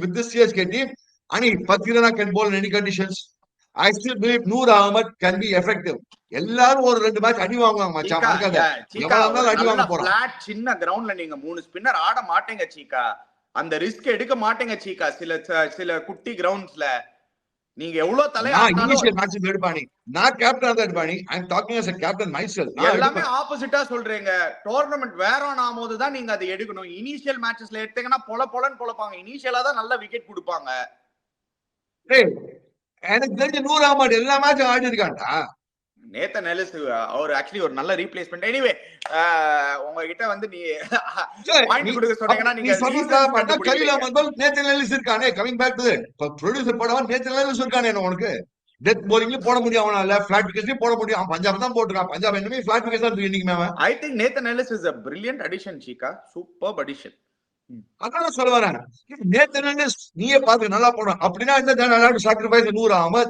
with this CSK team, Ani Patirana can bowl in any conditions. I still believe Noor Ahmed can be effective. எல்லாரும் ஒரு 2 match அடி வாங்குவாங்க மச்சான். மறக்காத. எவ்வளவு அடி வாங்க போறோம். ஃபிளாட் சின்ன கிரவுண்ட்ல நீங்க 3 ஸ்பின்னர் ஆட மாட்டீங்க சீக்கா. அந்த ரிஸ்க் எடுக்க மாட்டீங்க சீக்கா. சில குட்டி கிரவுண்ட்ஸ்ல நீங்க எவ்வளவு தலையாட்டாலும் இனிஷியல் மேட்ச் எடுப்பானி. நான் கேப்டன் ஆஃப் தட் பாணி. I am talking as a captain myself. எல்லாமே ஆப்போசிட்டா சொல்றீங்க. டோர்னமெண்ட் வேற ஆனபோது தான் நீங்க அதை எடுக்கணும். இனிஷியல் மேட்சஸ்ல எடுத்தீங்கன்னா பொலன்னு பொலப்பாங்க. இனிஷியலா தான் நல்ல விக்கெட் கொடுப்பாங்க. ஏய் எனக்கு தெரிஞ்ச நூர் அஹமத் எல்லா மேட்சும் ஆடி இருக்கான்டா. நேத்தன் எல்லிஸ் அவர் ஆக்சுவலி ஒரு நல்ல ரீப்ளேஸ்மென்ட். எனிவே உங்ககிட்ட வந்து நீ பாயிண்ட் கொடுக்க சொன்னீங்கன்னா நீங்க சொல்லுங்க. கலீல் அஹமத் நேத்தன் எல்லிஸ் இருக்கானே. கமிங் பேக் டு ப்ரொடியூசர் போடவன் நேத்தன் எல்லிஸ் இருக்கானே. உனக்கு டெத் bowling போட முடியும் அவனால, ஃபிளாட் விக்கெட்லயும் போட முடியும். அவன் பஞ்சாப் தான் போட்டுருக்கான். பஞ்சாப் என்னமே ஃபிளாட் விக்கெட் தான் இன்னைக்கு ma'am. I think Nathan Ellis is a brilliant addition Cheeka. Super addition. அதான் சொல்ல வரேன். நேத்தன் எல்லிஸ் நீயே பாத்து நல்லா போடுறான். அப்படின்னா இந்த allowed to sacrifice Noor Ahmed,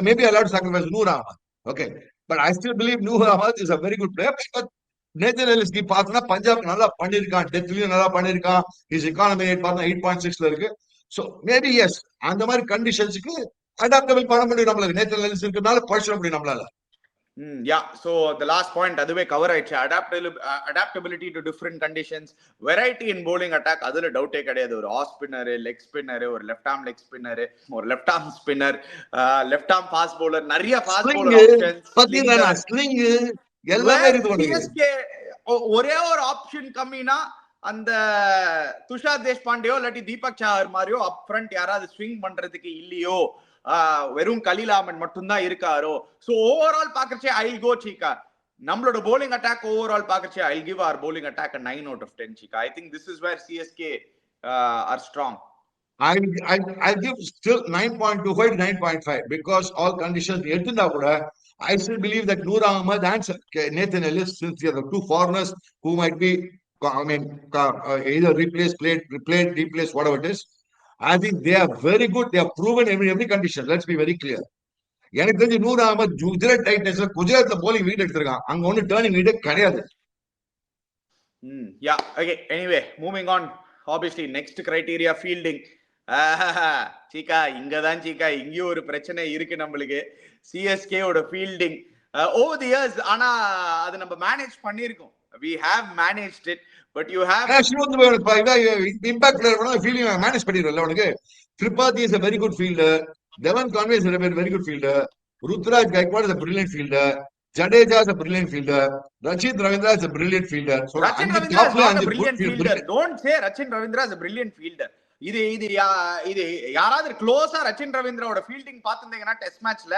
maybe allowed to sacrifice Noor Ahmed. Okay, but I still believe Noor Ahmed is a very good player. But Nathan Ellis நீ பாத்தனா பஞ்சாப் நல்லா பண்ணிருக்கான், டெத்லயும் நல்லா பண்ணிருக்கான். his economy rate பார்த்தா 8.6ல இருக்கு. So maybe yes, அந்த மாதிரி கண்டிஷன்ஸ்க்கு அடாப்டபிள் பண்ண முடியும் நம்மளுக்கு. நேத்தன் எல்லிஸ் இருக்கனால படிச்சிட முடியும் நம்மளால. Yeah, so the last point அதுவே கவர் ஆயிடுச்சு. adaptability to different conditions, variety in bowling attack, அதுல டவுட்டே கிடையாது. ஒரு ஆஃப் ஸ்பின்னர், லெக் ஸ்பின்னர், ஒரு லெஃப்ட் ஆர்ம் லெக் ஸ்பின்னர், ஒரு left arm spinner, left arm fast bowler, நிறைய ஃபாஸ்ட் bowler ஆப்ஷன்ஸ். பாத்தீங்களா ஸ்லிங் எல்லாமே இருக்கு. சிஎஸ்கே ஒரே ஒரு ஆப்ஷன் கம்மினா அந்த துஷார் தேஷ்பாண்டேயோ இல்லாட்டி தீபக் சாஹர் மாதிரியோ அப் ஃப்ரண்ட் யாராவது ஸ்விங் பண்றதுக்கு இல்லையோ, வெறும் கலீல் அஹமத் மட்டும் தான் இருக்காரோ. சோ ஓவரால் பாக்கறச்சே I'll go சீக்கா. நம்மளோட bowling attack overall பாக்கறச்சே I'll give our bowling attack a 9 out of 10 சீக்கா. I think this is where CSK are strong. I give still 9.25 9.5 because all conditions எடுத்துட்டா கூட I still believe that Noor Ahmed and Nathan Ellis, since they are the two foreigners who might be I mean, either replace, whatever it is. I think they are very good. They have proven every condition. Let's be very clear. எனக்கு தெரிஞ்சு 100 அகமது குஜராத் டைட்டன்ஸ்ல குஜராத்ல polling வீடு எடுத்திருக்கான். அங்க ஒண்ணு turning வீடு கிடையாது. Yeah. Okay. Anyway, moving on. Obviously, next criteria fielding. சீக்கா இங்கதான் சீக்கா இங்கேயும் ஒரு பிரச்சனை இருக்கு நம்மளுக்கு. சிஎஸ்கே ஓட ஃபீல்டிங் over the years ஆனா அது நம்ம மேனேஜ் பண்ணிருக்கோம். We have managed it, but you have impact feeling manage பண்ணிரல உனக்கு. Tripathi is a very good fielder. Devon Conway is a very good fielder. Rutraj Gaikwad is a brilliant fielder. Jadeja is a brilliant fielder. Rachin Ravindra is a brilliant fielder. So Rachin Ravindra is not a brilliant fielder. Don't say Rachin Ravindra is a brilliant fielder. இது யாராவது க்ளோஸா ரச்சின் ரவீந்திராவோட fielding பாத்துட்டீங்கன்னா test மேட்ச்ல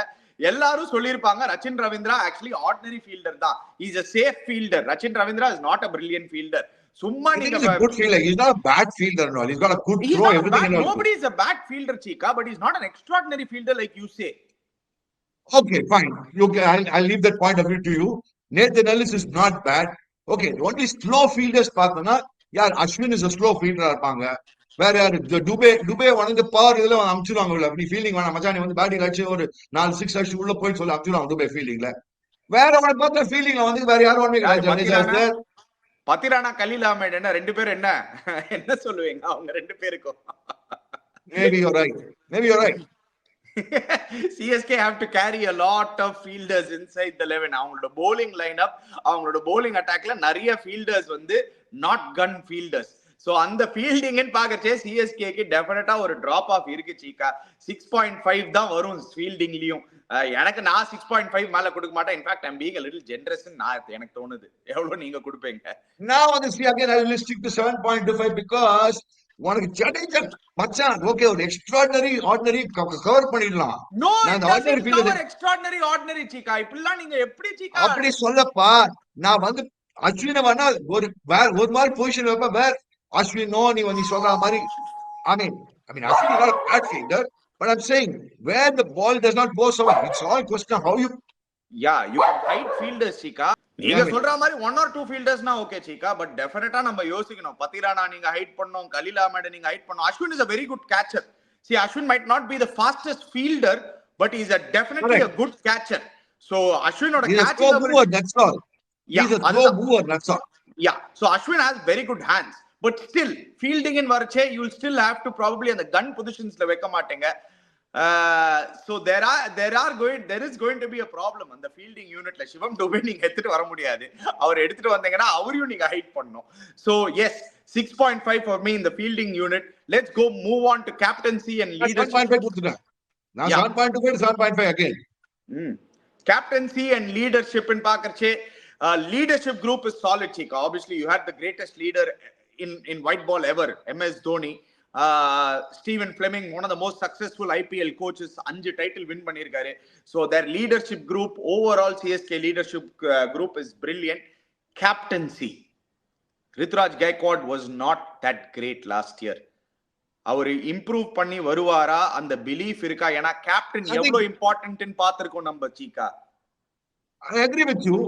எல்லாரும் சொல்லிருப்பாங்க Rachin Ravindra actually ordinary fielder தான். Is a safe fielder. Rachin Ravindra is not a brilliant fielder. சும்மா நீங்க good fielder. He's not a bad fielder. No, he's got a good throw. Everything. Nobody is a bad fielder, Chika, but he's not an extraordinary fielder like you say. Okay, fine. Okay, I'll leave that point of view to you. Nathan Ellis is not bad. Okay, only slow fielders பார்த்தனா யார் Ashwin is a slow fielder இருப்பாங்க. வேற யாரு டுபே வந்து power இதுல அமுச்சுடுவாங்க. நீ fielding வேணாம் மச்சான், நீ வந்து பேட்டிங் அடிச்சு ஒரு 4 6 அடிச்சு உள்ள போய் சொல்லி அமுச்சுடுவாங்க டுபே ஃபீல்டிங்ல. வேற அவனை பார்த்தா ஃபீல்டிங்ல வந்து வேற யாரும் ஒண்ணு பத்திரானா கலீல் அஹ்மத் என்ன ரெண்டு பேரும் என்ன சொல்லுவீங்க அவங்க ரெண்டு பேருக்கும்? Maybe you're right. CSK have to carry a lot of fielders inside the 11. அவங்களோட bowling lineup, அவங்களோட bowling attackல நிறைய fielders வந்து not gun fielders. சோ அந்த ஃபீல்டிங்னு பாக்கறச்சே சிஎஸ்கேக்கு டெஃபினட்டா ஒரு டிராப் ஆஃப் இருக்கு சீக்கா. 6.5 தான் வரும் ஃபீல்டிங்லயும். எனக்கு நான் 6.5 மேல கொடுக்க மாட்டேன். In fact I'm being a little generous எனக்கு தோணுது. எவ்வளவு நீங்க கொடுப்பீங்க? நான் வந்து again I will stick to 7.25 because உனக்கு ஜடேஜா மச்சான் ஓகே ஒரு ஆர்டினரி கவர் பண்ணிடலாம். நோ எக்ஸ்ட்ரார்டினரி சீக்கா இப்படிலாம் நீங்க எப்படி சீக்கா அப்படி சொல்லப்பா. நான் வந்து அஸ்வினை வேணா ஒரு மாதிரி பொசிஷன் வைப்ப வேற Ashwin, no, நீ சொல்ற மாதிரி I mean Ashwin is not a bad fielder, but I'm saying where the ball does not go somewhere, it's all question of how you you can hide fielders Chika. நீங்க சொல்ற மாதிரி 1 or 2 fielders-னா okay Chika, but definitely நம்ம யோசிக்கணும். பத்திரானா நீங்க height பண்ணனும், கலீல் அஹ்மத் நீங்க height பண்ணனும். Ashwin is a very good catcher. See, Ashwin might not be the fastest fielder, but he's definitely a good catcher. So Ashwin oda catching mover, that's all. He's a throw mover, that's all. Yeah, so Ashwin has very good hands. But still, fielding in Varche, you will still have to probably in the gun positions la vekka maatenga. So there is going to be a problem on the fielding unit la. Shivam Dubey neenga eduthu vara mudiyadhu. Avaru eduthu vandengana avariyum neenga hide pannum. So yes, 6.5 for me in the fielding unit. Let's go move on to captaincy and leadership. 7.5 kudutha. Now 7.25 7.5 again. Captaincy and leadership in paakarche, leadership group is solid Chika. Obviously you had the greatest leader in white ball ever, MS Dhoni. Stephen Fleming, one of the most successful IPL coaches, 5 title win பண்ணிருக்காரு. So their leadership group, overall CSK leadership group is brilliant. Captaincy, Rutraj Gaikwad was not that great last year. அவர் improve பண்ணி வருவாரா அந்த belief இருக்கா? ஏனா captain எவ்வளவு important ன்னு பாத்துறோம் நம்ம சீக்கா. I agree with you.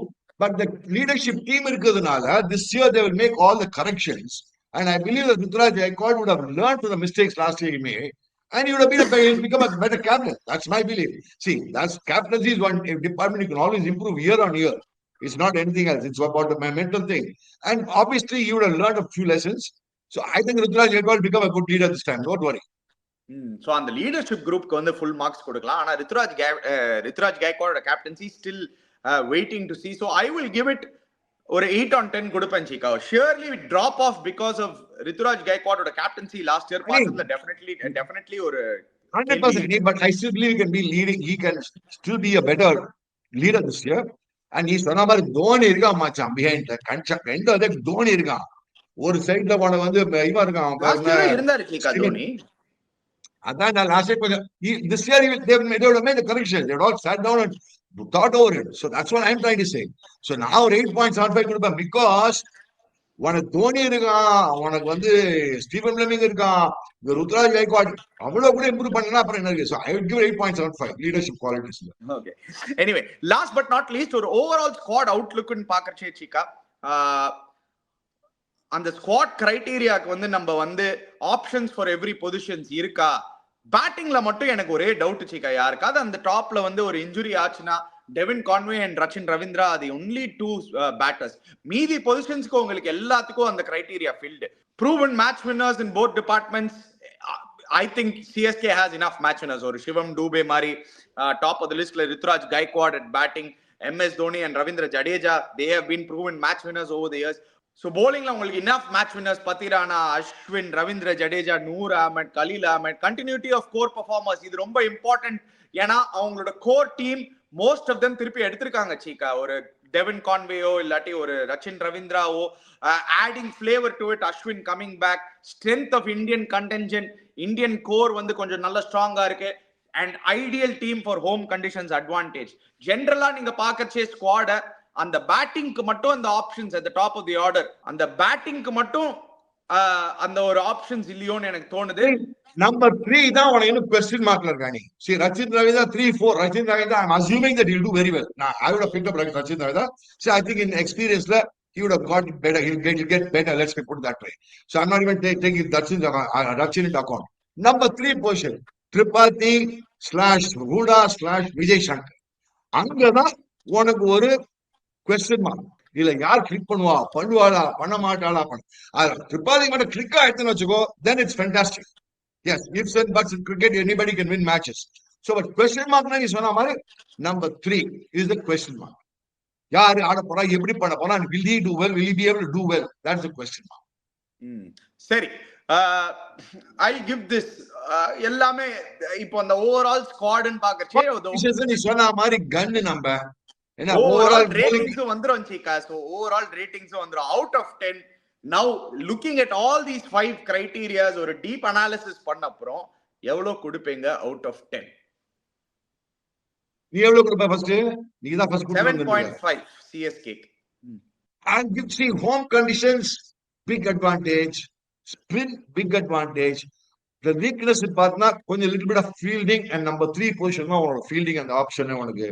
But the leadership team irukadunala this year they will make all the corrections, and I believe that Rutraj Gaikwad would have learned from the mistakes last year he made, and he would have become a better captain. That's my belief. See, that's captaincy is one department you can always improve year on year. It's not anything else. It's about my mental thing, and obviously you would have learned a few lessons. So I think Rutraj Gaikwad will become a good leader this time. Don't worry. So on the leadership group ku வந்து full marks கொடுக்கலாம். ஆனா Rutraj Gaikwad captaincy still waiting to see. So I will give it or 8 on 10 கொடுப்பேன் Chika. Surely drop off because of Rutraj Gaikwad oda captaincy last year. Definitely or 100%. But I still believe he can be leading. He can still be a better leader this year. And he's சொன்ன மாதிரி தோனி இருக்கான் மச்சான் behind the concept. ரெண்டு அதே தோனி இருக்கான். ஒரு சைடுல போன வந்து இவன் இருக்கான். இருந்தாரு Chika தோனி. அதான் நான் லாஸ்ட் கொஞ்சம் this year they would have made the correction. They would all sat down and thought over it. So that's what I'm trying to say. So now 8.75 கொடுப்பேன் because உனக்கு தோனி இருக்கான், உனக்கு வந்து ஸ்டீவன் ஃபிளெமிங் இருக்கான், ருத்ராஜ் கைக்வாட் அவ்வளவு கூட இம்ப்ரூவ் பண்ணா அப்புறம் என்ன இருக்கு? So I would give 8.75 leadership qualities. Okay. Anyway, last but not least ஒரு overall squad outlook ன்னு பாக்கறச்சே Chika. அந்த ஸ்குவாட் கிரைட்டீரியாக்கு வந்து நம்ம வந்து ஆப்ஷன்ஸ் ஃபார் எவ்ரி பொசிஷன்ஸ் இருக்கா? பேட்டிங்ல மட்டும் எனக்கு ஒரே டவுட் சீக்கா, யாருக்காவது அந்த டாப்ல வந்து ஒரு இன்ஜுரி ஆச்சுன்னா Devon Conway and Rachin Ravindra அது ஒன்லி 2 பேட்டர்ஸ். மீதி பொசிஷன்ஸ்க்கு உங்களுக்கு எல்லாத்துக்கும் அந்த criteria filled. Proven match winners in both departments. I think CSK has enough match winners. Or Shivam Dube Mari, top of the list like Ruturaj Gaikwad at batting, MS Dhoni and Ravindra Jadeja, they have been proven match winners over the years. So bowling la ungalku enough match winners, Pathirana, Ashwin, Ravindra Jadeja, Noor Ahmed, Khalil Ahmed. Continuity of core performers இது ரொம்ப important. ஏன்னா அவங்களோட core team most of them திருப்பி எடுத்திருக்காங்க சீக்கா. ஒரு Devine கான்வேயோ இல்லாட்டி ஒரு Rachin ரவீந்திராவோ, adding flavor to it, Ashwin coming back, strength of Indian contingent, Indian core வந்து கொஞ்சம் நல்ல ஸ்ட்ராங்கா இருக்கு, and ideal team for home conditions advantage. ஜெனரலா நீங்க பார்க்கச்சே ஸ்குவாட அந்த பேட்டிங்க்கு மட்டும் அந்த options at the top of the order, அந்த பேட்டிங்க்கு மட்டும் அந்த ஒரு ஆப்ஷன்ஸ் இல்லையோன்னு எனக்கு தோணுது. Number 3 தான் உனக்கு இன்னும் question markல இருக்கானி. See, Rachin Ravindra 3-4. Rachin Ravindra, I'm assuming that he'll do very well. Now, I would have picked up Rachin Ravindra. See, I think in experience, he would have got better. He'll get better. Let's put it that way. So I'm not even taking Rachin into account. Number 3 position, Tripathi / Huda / Vijay Shankar. அங்கதான் உனக்கு ஒரு question mark. இல்ல யார் click பண்ணுவாளா பண்ண மாட்டாளா திரிபாதி மட்டும் click ஆயிடுச்சுன்னு வச்சுக்கோ, then it's fantastic. Yes, ifs and buts in cricket, anybody can win matches. So, but question mark na, is number 3 is the question mark. Yaar aada pora, eppadi panna pora, and will he do well? Will he be able to do well? That's the question mark. சரி, I'll give this எல்லாமே இப்போ அந்த overall ஸ்குவாட்னு பார்க்கறச்சே நீ சொன்ன மாதிரி கன் நம்ம என்ன overall ratings வந்துரும் சீக்கா. சோ ஓவரால் ரேட்டிங்ஸ் வந்துரும் out of 10. Now looking at all these 5 criterias, ஒரு டீப் அனாலிசிஸ் பண்ண அப்புறம் எவ்வளவு கொடுப்பீங்க அவுட் ஆஃப் 10? நீ எவ்வளவு கொடுப்ப ஃபர்ஸ்ட்? நீ தான் ஃபர்ஸ்ட் கொடுங்க. 7.5 CSK. And you see home conditions big advantage, spin big advantage. The weakness is partner கொஞ்சம் little bit of fielding, and number 3 position தான் உனக்கு fielding and option உனக்கு.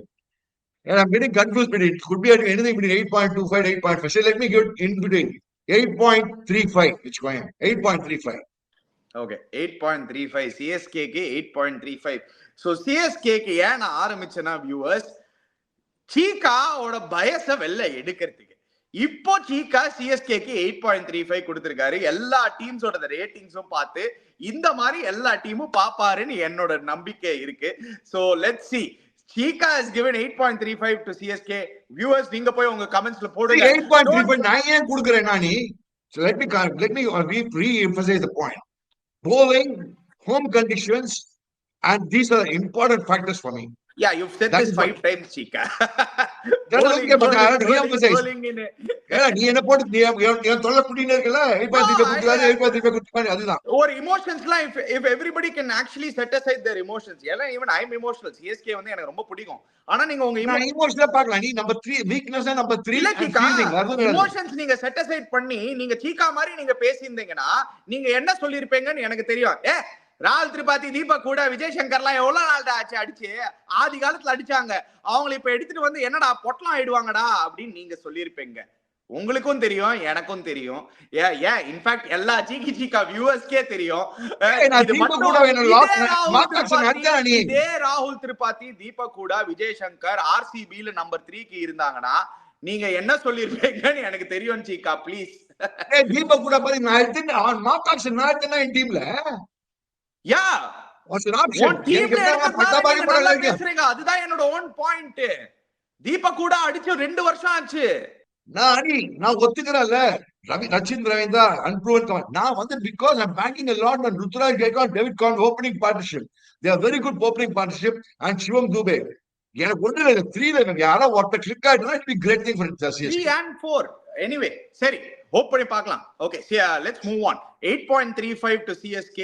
And I'm getting confused between it could be anything between 8.25 8.5. So let me give it in between 8.35, which going 8.35. Okay, 8.35 CSK க்கு 8.35. So CSK க்கு ஏன் ஆரம்பிச்சனா viewers, சீகா ஓட பயஸ வெல்ல எடுக்கிறதுக்கு இப்போ சீகா CSK க்கு 8.35 கொடுத்திருக்காரு. எல்லா டீம்ஸோட ரேட்டிங்ஸும் பார்த்து இந்த மாதிரி எல்லா டீமும் பாப்பாருன்னு என்னோட நம்பிக்கை இருக்கு. So let's see. Chika has given 8.35 to CSK. Viewers, நீங்க போய் உங்க கமெண்ட்ஸ்ல போடுங்க. 8.35 நான் ஏன் கொடுக்கிறேன் நானி? So let me re-emphasize the point. Bowling, home conditions, and these are important factors for me. Yeah, you've said this 5 times, Chika. That's okay, but I have to re-emphasize. நீ என்ன போட்டு நீ தொல்லை குட்டினே இருக்கல 8.35 கொடுத்தாரு அதுதான். ஒரு எமோஷன்ஸ்லாம் if everybody can actually set aside their emotions. ஏன்னா even I'm emotional. CSK வந்து எனக்கு ரொம்ப பிடிக்கும். ஆனா நீங்க உங்க எமோஷனலா பார்க்கலாம். நீ நம்பர் 3 வீக்னஸ் நம்பர் 3 எமோஷன்ஸ் நீங்க செட் அசைட் பண்ணி நீங்க சீகா மாதிரி நீங்க பேசியிருந்தீங்கன்னா நீங்க என்ன சொல்லிருப்பீங்கன்னு எனக்கு தெரியும். ராகுல் திரிபாதி, தீபக் கூட, விஜய் சங்கர்லாம் எவ்வளவு நாள் ஆச்சு அடிச்சு, ஆதி காலத்துல அடிச்சாங்க, அவங்களை இப்ப எடுத்துட்டு வந்து என்னடா பொட்டலாம் ஆயிடுவாங்கடா அப்படின்னு நீங்க சொல்லிருப்பீங்க. உங்களுக்கும் தெரியும், எனக்கும் தெரியும். இன்ஃபேக்ட் எல்லா சீகா வியூவர்ஸ்க்கே தெரியும். இதே ராகுல் திரிபாதி, தீபக் கூட, விஜய் சங்கர் RCBல நம்பர் 3க்கு இருந்தாங்கன்னா நீங்க என்ன சொல்லிருப்பீங்கன்னு எனக்கு தெரியும் சீகா. ப்ளீஸ் தீபக் கூட பாரு, நான் எடுத்து அவன் மார்க் ஆக்ஷன் நான் எடுத்தேனா என் டீம்ல. அதுதான் என்னோட ஓன் பாயிண்ட். தீபக் கூட அடிச்சு 2 வருஷம் ஆச்சு. நான் ஒத்துக்கிறேன்ல, ரச்சின் ரவீந்திரா அன்ப்ரூவன். நான் வந்து because I'm banking a lot on Ruturaj Gaikwad, David Conn opening partnership. They are very good opening partnership, and Shivam Dube. எனக்கு ஒண்ணு இல்ல, 3ல எனக்கு யாரா ஒருத்த click ஆயிடுனா it be great thing for CSK. 3 and 4 anyway. சரி, ஹோப் பண்ணி பார்க்கலாம். Okay, let's move on. 8.35 to CSK,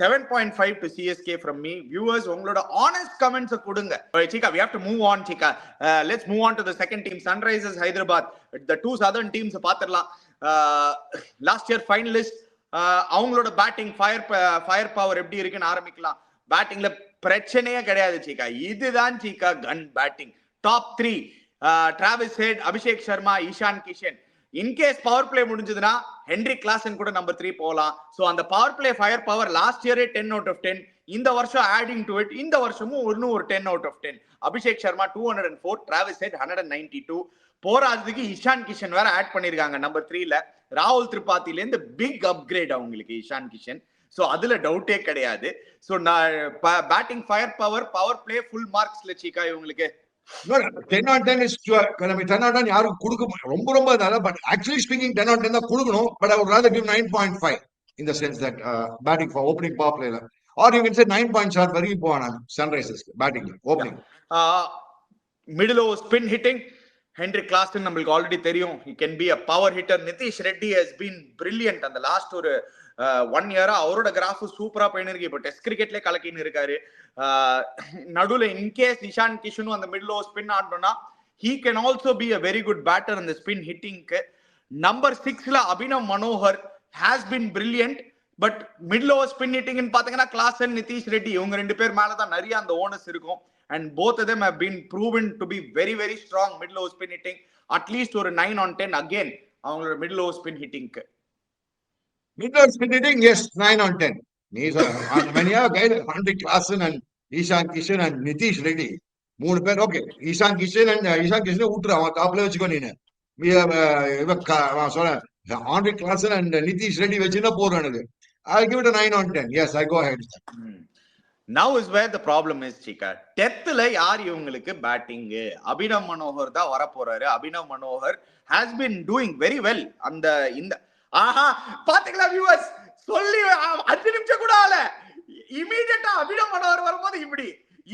7.5 to CSK from me. Viewers, உங்களோட honest comments கொடுங்க. Chika, we have to move on, Chika. Let's move on to the second team, Sunrisers Hyderabad. The 2 southern teams பாத்திரலாம். Last year finalist. அவங்களோட batting fire power எப்படி இருக்குன்னு ஆரம்பிக்கலாம். பேட்டிங்ல பிரச்சனையே கிடையாது சீகா. இதுதான் Cheeka gun batting. Top 3 Travis Head, Abhishek Sharma, Ishan Kishan. In case power play முடிஞ்சதுன்னா ஹென்ரிக் கிளாசன் கூட நம்பர் 3 போகலாம். சோ அந்த power play fire power last இயரே 10 out of 10. இந்த வருஷம் ஆடிங் டு இட், இந்த வருஷமும் இன்னும் ஒரு 10 out of 10. Abhishek Sharma 204, Travis Head 192. போராதுக்கு இஷான் கிஷன் வேற ஆட் பண்ணிருக்காங்க நம்பர் 3ல. ராகுல் திரிபாத்தில இருந்து பிக் அப்கிரேட் அவங்களுக்கு இஷான் கிஷன். சோ அதுல டவுட்டே கிடையாது. சோ நான் batting fire power power play full மார்க்ஸ்ல சீக்கா இவங்களுக்கு. 10 on 10 is 10 on 10 யாரும் கொடுக்க ரொம்ப but actually speaking 10 on 10 தான் கொடுக்கணும். But I would rather give 9.5 in the sense that batting for opening power play or you can say 9.7 வரைக்கும் போவாங்க Sunrisers batting opening. Middle over spin hitting, Henrik Klaasen நம்மளுக்கு already தெரியும். he can be a power hitter. Nitish Reddy has been brilliant. அந்த last ஒரு 1 year அவரோட graph சூப்பரா போயிருக்கு. இப்போ டெஸ்ட் கிரிக்கெட்ல கலக்கின்னு இருக்காரு. நடுவுல இன்கேஸ் இஷான் கிஷனும் அந்த மிடில் ஓவர் ஸ்பின் ஆடணும்னா he can also be a very good batter in the spin hitting. Number 6ல Abhinav Manohar has been brilliant. But middle over spin hitting பாத்தீங்கன்னா கிளாசன், நிதிஷ் ரெட்டி இவங்க 2 பேர் மேலதான் நிறைய அந்த ஓனர்ஸ் இருக்கும். And both of them have been proven to be very very strong middle over spin hitting. At least ஒரு 9 on 10 again அவங்களோட middle over spin hitting. Middle over spin hitting, yes, 9 on 10. When you have guys Henrik Klassen and Ishan Kishan and Nitish Reddy, 3 பேர் okay. Ishan Kishan ஊட்டுற அவன் டாப்ல வச்சுக்கோ நீனு. Henrik Klassen and Nitish Reddy வச்சுன்னா போறோம் எனக்கு. I'll give it a 9 on 10. Yes, I go ahead. Now is where the problem is, Chika. டெத்ல யார் இவங்களுக்கு பேட்டிங்? அபினவ் மனோகர் தான் வர போறாரு. Abhinav Manohar has been doing very well. அந்த இந்த ஆஹா பாத்தீங்களா வியூவர்ஸ், சொல்லி 5 நிமிஷம் கூட ஆல இமிடியேட்டா அபினவ் மனோகர் வரும்போது இப்படி.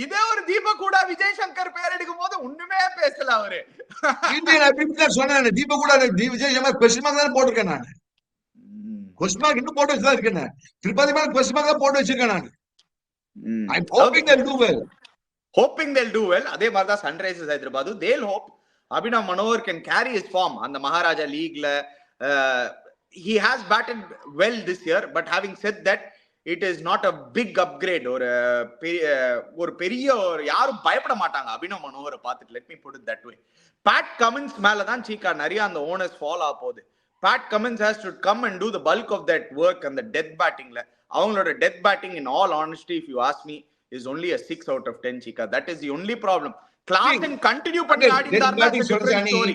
இதே ஒரு தீபக் கூட விஜய் சங்கர் பேர் எடுக்கும் போது ஒண்ணுமே பேசல அவரு. சொன்னேன் தீபக் கூட விஜய் சங்கர் கொஸ்டின் மார்க் தான் போட்டிருக்கேன் நான். கொஸ்டின் மார்க் இன்னும் போட்டு வச்சுதான் இருக்கேன். திரிபாதி மேல கொஸ்டின் மார்க் தான் போட்டு வச்சிருக்கேன் நான். I'm hoping they'll do well. Hoping they'll do well. அதே மாதிரி தான் Sunrisers Hyderabad. They'll hope Abhinav Manohar can carry his form. அந்த Maharaja லீக்ல he has batted well this year, but having said that it is not a big upgrade. ஒரு பெரிய யாரும் பயப்பட மாட்டாங்க அபினவ் மனோகரை பார்த்துட்டு. let me put it that way. Pat Cummins மேல தான் சீக்கா நிறைய அந்த ஓனர்ஸ் ஃபாலோ ஆக போகுது. Pat Cummins has to come and do the bulk of that work and the death battingல. அவங்களோட death batting in all honesty if you ask me is only a 6 out of 10 Chika. That is the only problem. Klaasen continue பண்ணி ஆடிந்தார்னா different story.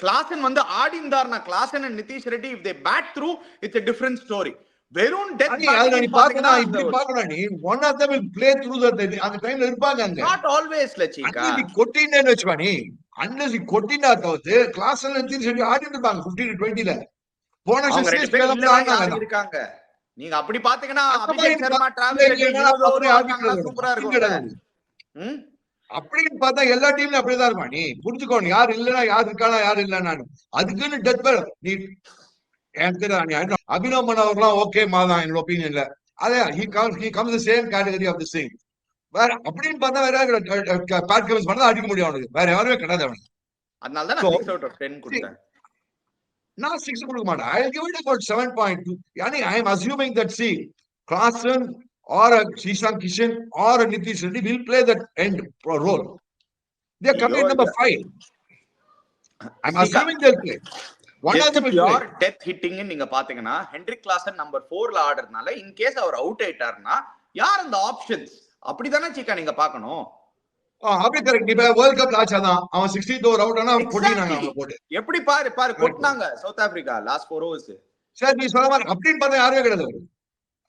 Klaasen வந்து ஆடிந்தார்னா Klaasen and Nitish Reddy if they bat through it's a different story. வெறும் death batting பாத்தனா இப்படி பார்க்கணும் நீ. one of them will play through அந்த டைம்ல இருப்பாங்க அங்க. not always la Chika. நீ கொட்டினேன்னு வெச்சுவா நீ. unless நீ கொட்டினா தவிர்த்து கிளாசன் நிதிஷ் ரெட்டி ஆடிட்டு இருப்பாங்க 15 to 20ல. போன சீசன் ஸ்பெல்ல இருக்காங்க. நீங்க அப்படி பாத்தீங்கன்னா அபிஷேக் சர்மா டிராவல் சூப்பரா இருக்கும். அப்படின்னு பார்த்தா எல்லா டீம்லயும் அப்படிதான் இருப்பான். நீ புரிஞ்சுக்கோணும் யார் இல்லன்னா யார் இருக்கானா யார் இல்லன்னா. அதுக்குன்னு டெத் நீ எனக்கு அபினவ் மனோகர்லாம் ஓகே மாதான் என்னோட ஒப்பீனியன்ல. அதே he comes the same category of the same. வேற அப்படின்னு பார்த்தா வேற பேட் கமின்ஸ் பண்ணா அடிக்க முடியும் அவனுக்கு. வேற யாருமே கிடையாது அவனுக்கு. அதனால தான் நான் 6 out of 10 கொடுத்தேன். நான் 6 கொடுக்க மாட்டேன். I'll give it about 7.2. Yani I am assuming that see Klassen or Ishan Kishan or Nitish Reddy will play that end role. They are coming number 5. I'm assuming they'll play. One of them will play. Death hitting நீங்க பாத்தீங்கன்னா Heinrich Klaasen number 4ல ஆடுறதுனால in case அவர் out ஆயிட்டாருன்னா யார் அந்த options? அப்படிதானே சீக்கா நீங்க பார்க்கணும். அப்படி கரெக்ட். இப்ப வேர்ல்ட் கப் ஆச்சாதான் அவன் 16th ஓவர் அவுட் ஆனா கொட்டினாங்க அவங்க போட்டு. எப்படி பாரு கொட்டினாங்க South Africa last 4 overs. Sir நீ சொல்ற மாதிரி அப்படின்னு பார்த்தா யாருமே கிடையாது.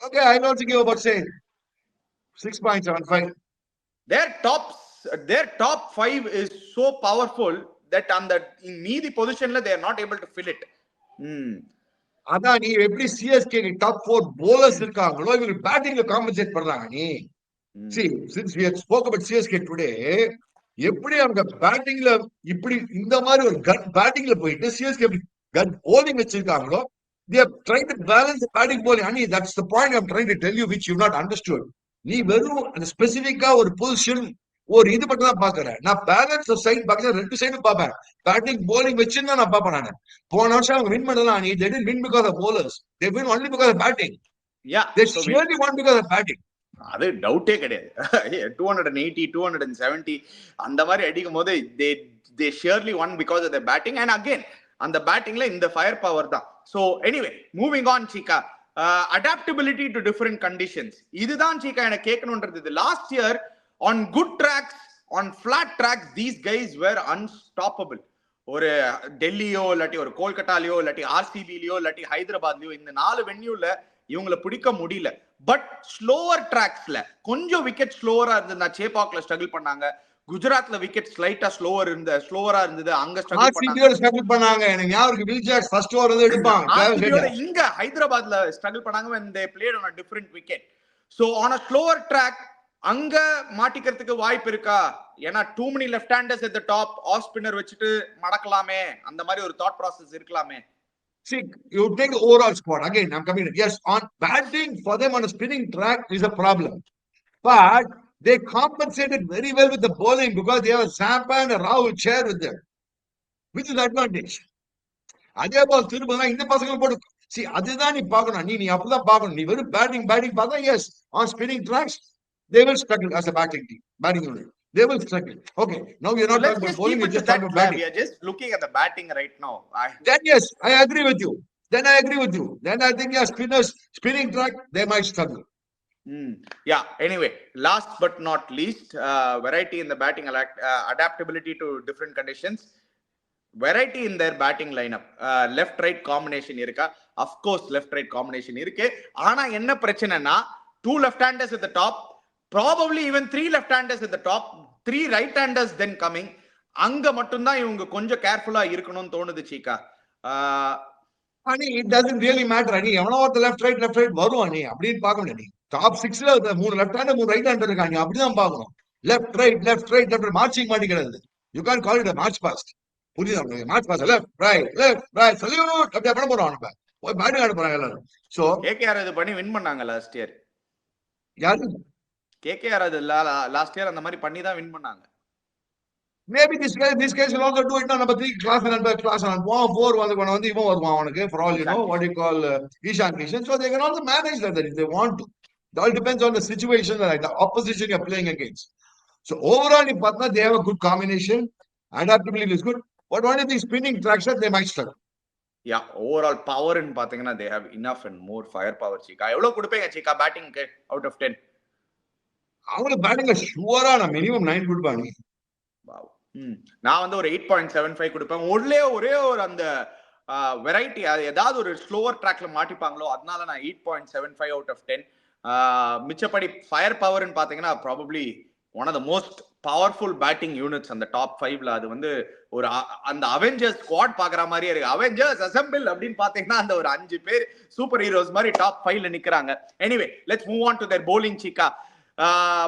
Okay I know to give about say 6.75. their top 5 is so powerful that on the மீதி பொசிஷன்ல they are not able to fill it. அதான் நீ எப்படி சிஎஸ்கே டாப் 4 bowlers இருக்காங்களோ இவங்க பேட்டிங்ல காம்பன்சேட் பண்றாங்க. நீ see since we had spoke about CSK today, எப்படி அவங்க பேட்டிங்ல இப்படி இந்த மாதிரி ஒரு கன் பேட்டிங்ல போயிட்டு சிஎஸ்கே கன் bowling வச்சிருக்காங்களோ they are trying to balance the batting bowling. And that's the point I'm trying to tell you which you've not understood. நீ வெறும் அந்த ஸ்பெசிபிக்கா ஒரு பொசிஷன் ஒரு இது மட்டும் தான் பாக்குற. நான் பேலன்ஸ் சைட் பாக்குறேன், 2 சைடும் பாப்பேன். பேட்டிங் bowling வச்சிருந்தா நான் பாப்பேன். நான் போன வருஷம் அவங்க வின் பண்ணலாம். நீ they didn't win because of bowlers, they win only because of batting. Yeah, they surely won because of batting. அது டவுட்டே கிடையாது. 280 270 அந்த மாதிரி அடிக்கும் போது they surely won because of their batting. And again அந்த பேட்டிங்ல இந்த ஃபயர் பவர் தான். So anyway moving on Cheeka, adaptability to different conditions, இதுதான் சீகா எனக்கு கேட்கணும்ன்றது. Last year on good tracks, on flat tracks, these guys were unstoppable. ஒரு டெல்லியோ இல்லாட்டி ஒரு கோல்கட்டாலயோ இல்லாட்டி ஆர்சிபிலயோ இல்லாட்டி ஹைதராபாத்லயோ இந்த 4 வென்யூல இவங்களை பிடிக்க முடியல. பட் ஸ்லோவர் ட்ராக்ஸ்ல கொஞ்சம் விக்கெட் ஸ்லோவரா இருந்தது. சேப்பாக்ல ஸ்ட்ரகிள் பண்ணாங்க, குஜராத்ல விக்கெட் ஸ்லைட்டா ஸ்லோவரா இருந்தது, அங்க ஸ்ட்ரகிள் பண்ணாங்க. எனக்கு ஞாபகம் இருக்கு, வில் ஜாக்ஸ் ஃபர்ஸ்ட் ஓவர் வந்து எடுப்பாங்க. இங்க ஹைதராபாத்ல ஸ்ட்ரகிள் பண்ணாங்க when they played on a different wicket. So on a slower track அங்க மாட்டிக்கிறதுக்கு வாய்ப்பு இருக்கா? ஏன்னா too many left handers at the top, off spinner வச்சிட்டு மடக்கலாமே, அந்த மாதிரி ஒரு thought process இருக்கலாமே. See, you take the overall squad. Again, I'm coming. Yes, on batting for them on a spinning track is a problem. But they compensated very well with the bowling because they have a Zampa and a Rahul chair with them, which is advantage. அதே பால் திரும்ப இந்த பசங்க போட்டு see அதுதான் நீ பார்க்கணும். நீ அப்படிதான் பார்க்கணும். நீ வெறும் பேட்டிங் பார்த்தா yes, on spinning tracks they will struggle as a batting unit. They will struggle. Okay, now we are not talking about bowling, we just talking about batting. We are just looking at the batting right now. Then yes, I agree with you. Then I think yeah, spinners, spinning track, they might struggle. Yeah, anyway, last but not least, variety in the batting, adaptability to different conditions, variety in their batting lineup. Left right combination irukka? Of course left right combination irukku. ஆனா என்ன பிரச்சனைனா 2 left handers at the top, probably even 3 left handers at the top, 3 right handers then coming. அங்க மட்டும் தான் இவங்க கொஞ்சம் கேர்ஃபுல்லா இருக்கணும்னு தோணுது சீகா. அனி it doesn't really matter. அனி எவனோ ஒரு left right வரும் அனி அப்படினு பார்க்க முடியாது. நீ top 6ல 3 left hander 3 right hander இருக்காங்க, அப்படிதான் பார்க்கணும். left right மார்ச்சிங் மாட்டிக்கிறது. You can't call it a march past. புரியுதா உங்களுக்கு? march past left right salute அப்படியே பண்ண போறாங்க. போய் பேட்டிங் ஆட போறாங்க எல்லாரும். சோ கேகேஆர் இது பண்ணி வின் பண்ணாங்க லாஸ்ட் இயர். யாரு? கேகேஆர் அது லாஸ்ட் இயர் அந்த மாதிரி பண்ணி தான் வின் பண்ணாங்க. Maybe this guys will also do it now. Number 3 class and 4 வந்து இவன் வருவான் அவனுக்கு, for all you know, what you call Ishan Kishan. So they can also manage that if they want to. It all depends on the situation, like the opposition you're playing against. So overall, if partner they have a good combination, adaptability is good. But only the spinning tracks they might struggle. Yeah, overall power in பாத்தீங்கன்னா they have enough and more firepower. சீகா எவ்வளவு கொடுப்பீங்க சீகா பேட்டிங்க்கு out of 10? அவங்களுக்கு பேட்டிங்ல ஷூரா நான் minimum 9 கொடுப்பாங்க. Wow. நான் வந்து ஒரு 8.75 கொடுப்பேன். ஒரே ஒரு அந்த வெரைட்டி, ஏதாவது ஒரு ஸ்லோவர் ட்ராக்ல மாட்டிப்பாங்களோ அதனால நான் 8.75 out of 10. மிச்சப்படி ஃபயர் பவர்னு பாத்தீங்கன்னா probably one of the most powerful batting units அந்த டாப் 5ல. அது வந்து ஒரு அந்த அவெஞ்சர்ஸ் ஸ்குவாட் பாக்குற மாதிரியே இருக்கு. அவெஞ்சர்ஸ் அசெம்பிள் அப்படின்னு பாத்தீங்கன்னா அந்த ஒரு 5 பேர் சூப்பர் ஹீரோஸ் மாதிரி டாப் 5ல நிக்கிறாங்க. Anyway let's move on to their bowling சீகா.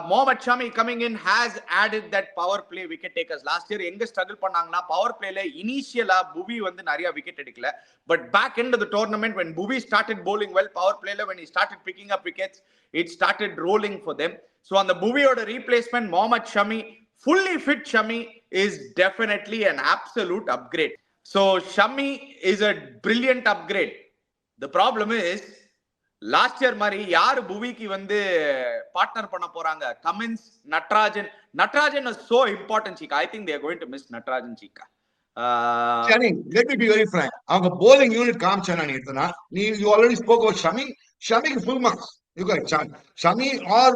Mohammad Shami coming in has added that power play wicket takers. Last year எங்க struggle பண்ணாங்கன்னா power playல இனிஷியலா புவி வந்து நிறைய விக்கெட் எடுக்கல. But back end of the tournament when Bhuvi started bowling well, power playல when he started picking up wickets, it started rolling for them. So on the Bhuviயோட replacement Mohammad Shami, fully fit Shami is definitely an absolute upgrade. So Shami is a brilliant upgrade. The problem is last year மாதிரி யாரு புவிக்கு வந்து partner பண்ண போறாங்க? Cummins, Natarajan is so important Cheeka. I think they are going to miss Natarajan Cheeka. Let me be very frank. அவங்க bowling unit காமிச்சானா நீ எடுத்தனா, you already spoke about Shami full marks. You got Shami or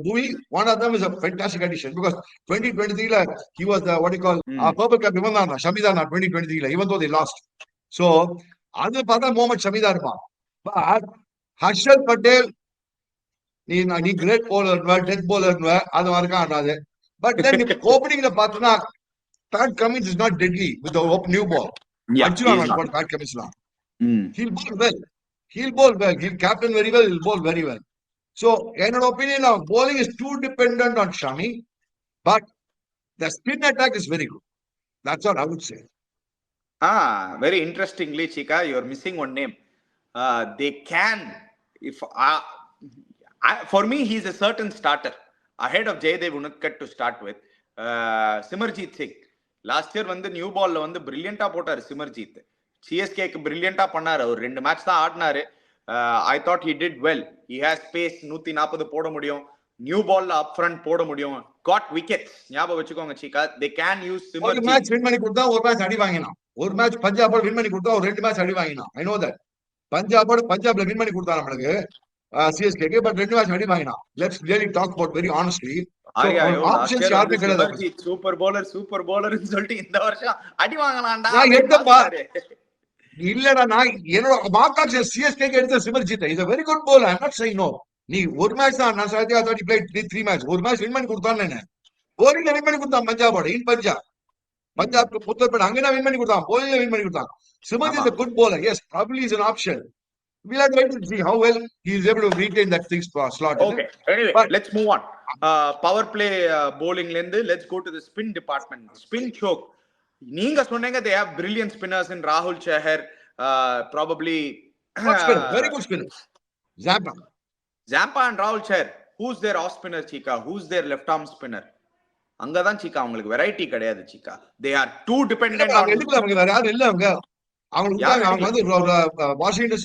Bhuvi, one of them is a fantastic addition because 2023 la he was the what you call purple cap ivan da Shami da 2023 la, even though they lost. So adu பார்த்தா Mohammad Shami da இருப்பான். But Harshal Patel, நீ great bowler, death bowler அது வரைக்கும் ஆடாது. But then opening the பார்த்தனா Pat Cummins is not deadly with the new ball. Pat Cummins now. He'll bowl well. He'll captain very well. He'll bowl very well. So, in an opinion, now bowling is too dependent on Shami, but the spin attack is very good. That's what I would say. Very interestingly, Chika, you're missing one name. They can, if for me, he's a certain starter ahead of Jaydev Unadkat to start with. Simarjeet Singh. Last year வந்து new பால்ல வந்து பிரில்லியண்டா போட்டாரு சிமர்ஜீத். சிஎஸ்கேக்கு பிரில்லியண்டா பண்ணாரு. ஒரு 2 match தான் ஆடினாரு. I thought he did well. He has pace, 140 போட முடியும். New பால்ல அப் ஃப்ரண்ட் போட முடியும். Got wickets. ஞாபகம் வச்சுக்கோங்க சீகா. They can use Simarjeet. ஒரு மேட்ச் வின் பண்ணி கொடுத்தா ஒரு மேட்ச் அடி வாங்கினான். ஒரு மேட்ச் பஞ்சாபோட வின் பண்ணி கொடுத்தா ஒரு 2 மேட்ச் அடி வாங்கினான். I know that. பஞ்சாப்ல வின் பண்ணி கொடுத்தா நம்மளுக்கு சிஎஸ்கேக்கு, பட் 2 மேட்ச் அடி வாங்கினான். Let's really talk about very honestly. Options யாருமே கிடையாது. சூப்பர் பவுலர்னு சொல்லிட்டு இந்த வருஷம் அடி வாங்கலாம்டா. நான் எடுத்தப்பா இல்லடா, நான் என்னோட மார்க் சிஎஸ்கேக்கு எடுத்த Simarjeet is a very good bowler. I'm not saying no. நீ ஒரு மேட்ச் தான் நான் சாத்தியா தாட்டி பிளே 3 மேட்ச், ஒரு மேட்ச் வின் பண்ணி கொடுத்தான்னு என்ன போலிங்ல வின் பண்ணி கொடுத்தான் பஞ்சாபோட. இன் பஞ்சாப் புத்தர்பேட் அங்கதான் வின் பண்ணி கொடுத்தான், போலிங்ல வின் பண்ணி கொடுத்தான். Simarjeet a good bowler. Yes, probably is an option. We'll have to wait and see how well he is able to retain that thing slot. Okay, anyway, let's move on. Power play bowling la irundhu let's go to the spin department. Spin choke, நீங்க சொன்னீங்க they have brilliant spinners in Rahul Chahar, probably very good spinner. Zampa and Rahul Chahar. Who's their off spinner, Chika? Who's their left arm spinner? அங்கதான் சீக்கா அவங்களுக்கு variety கிடையாது சீக்கா. They are too dependent on வேற யாரும் இல்ல. Washington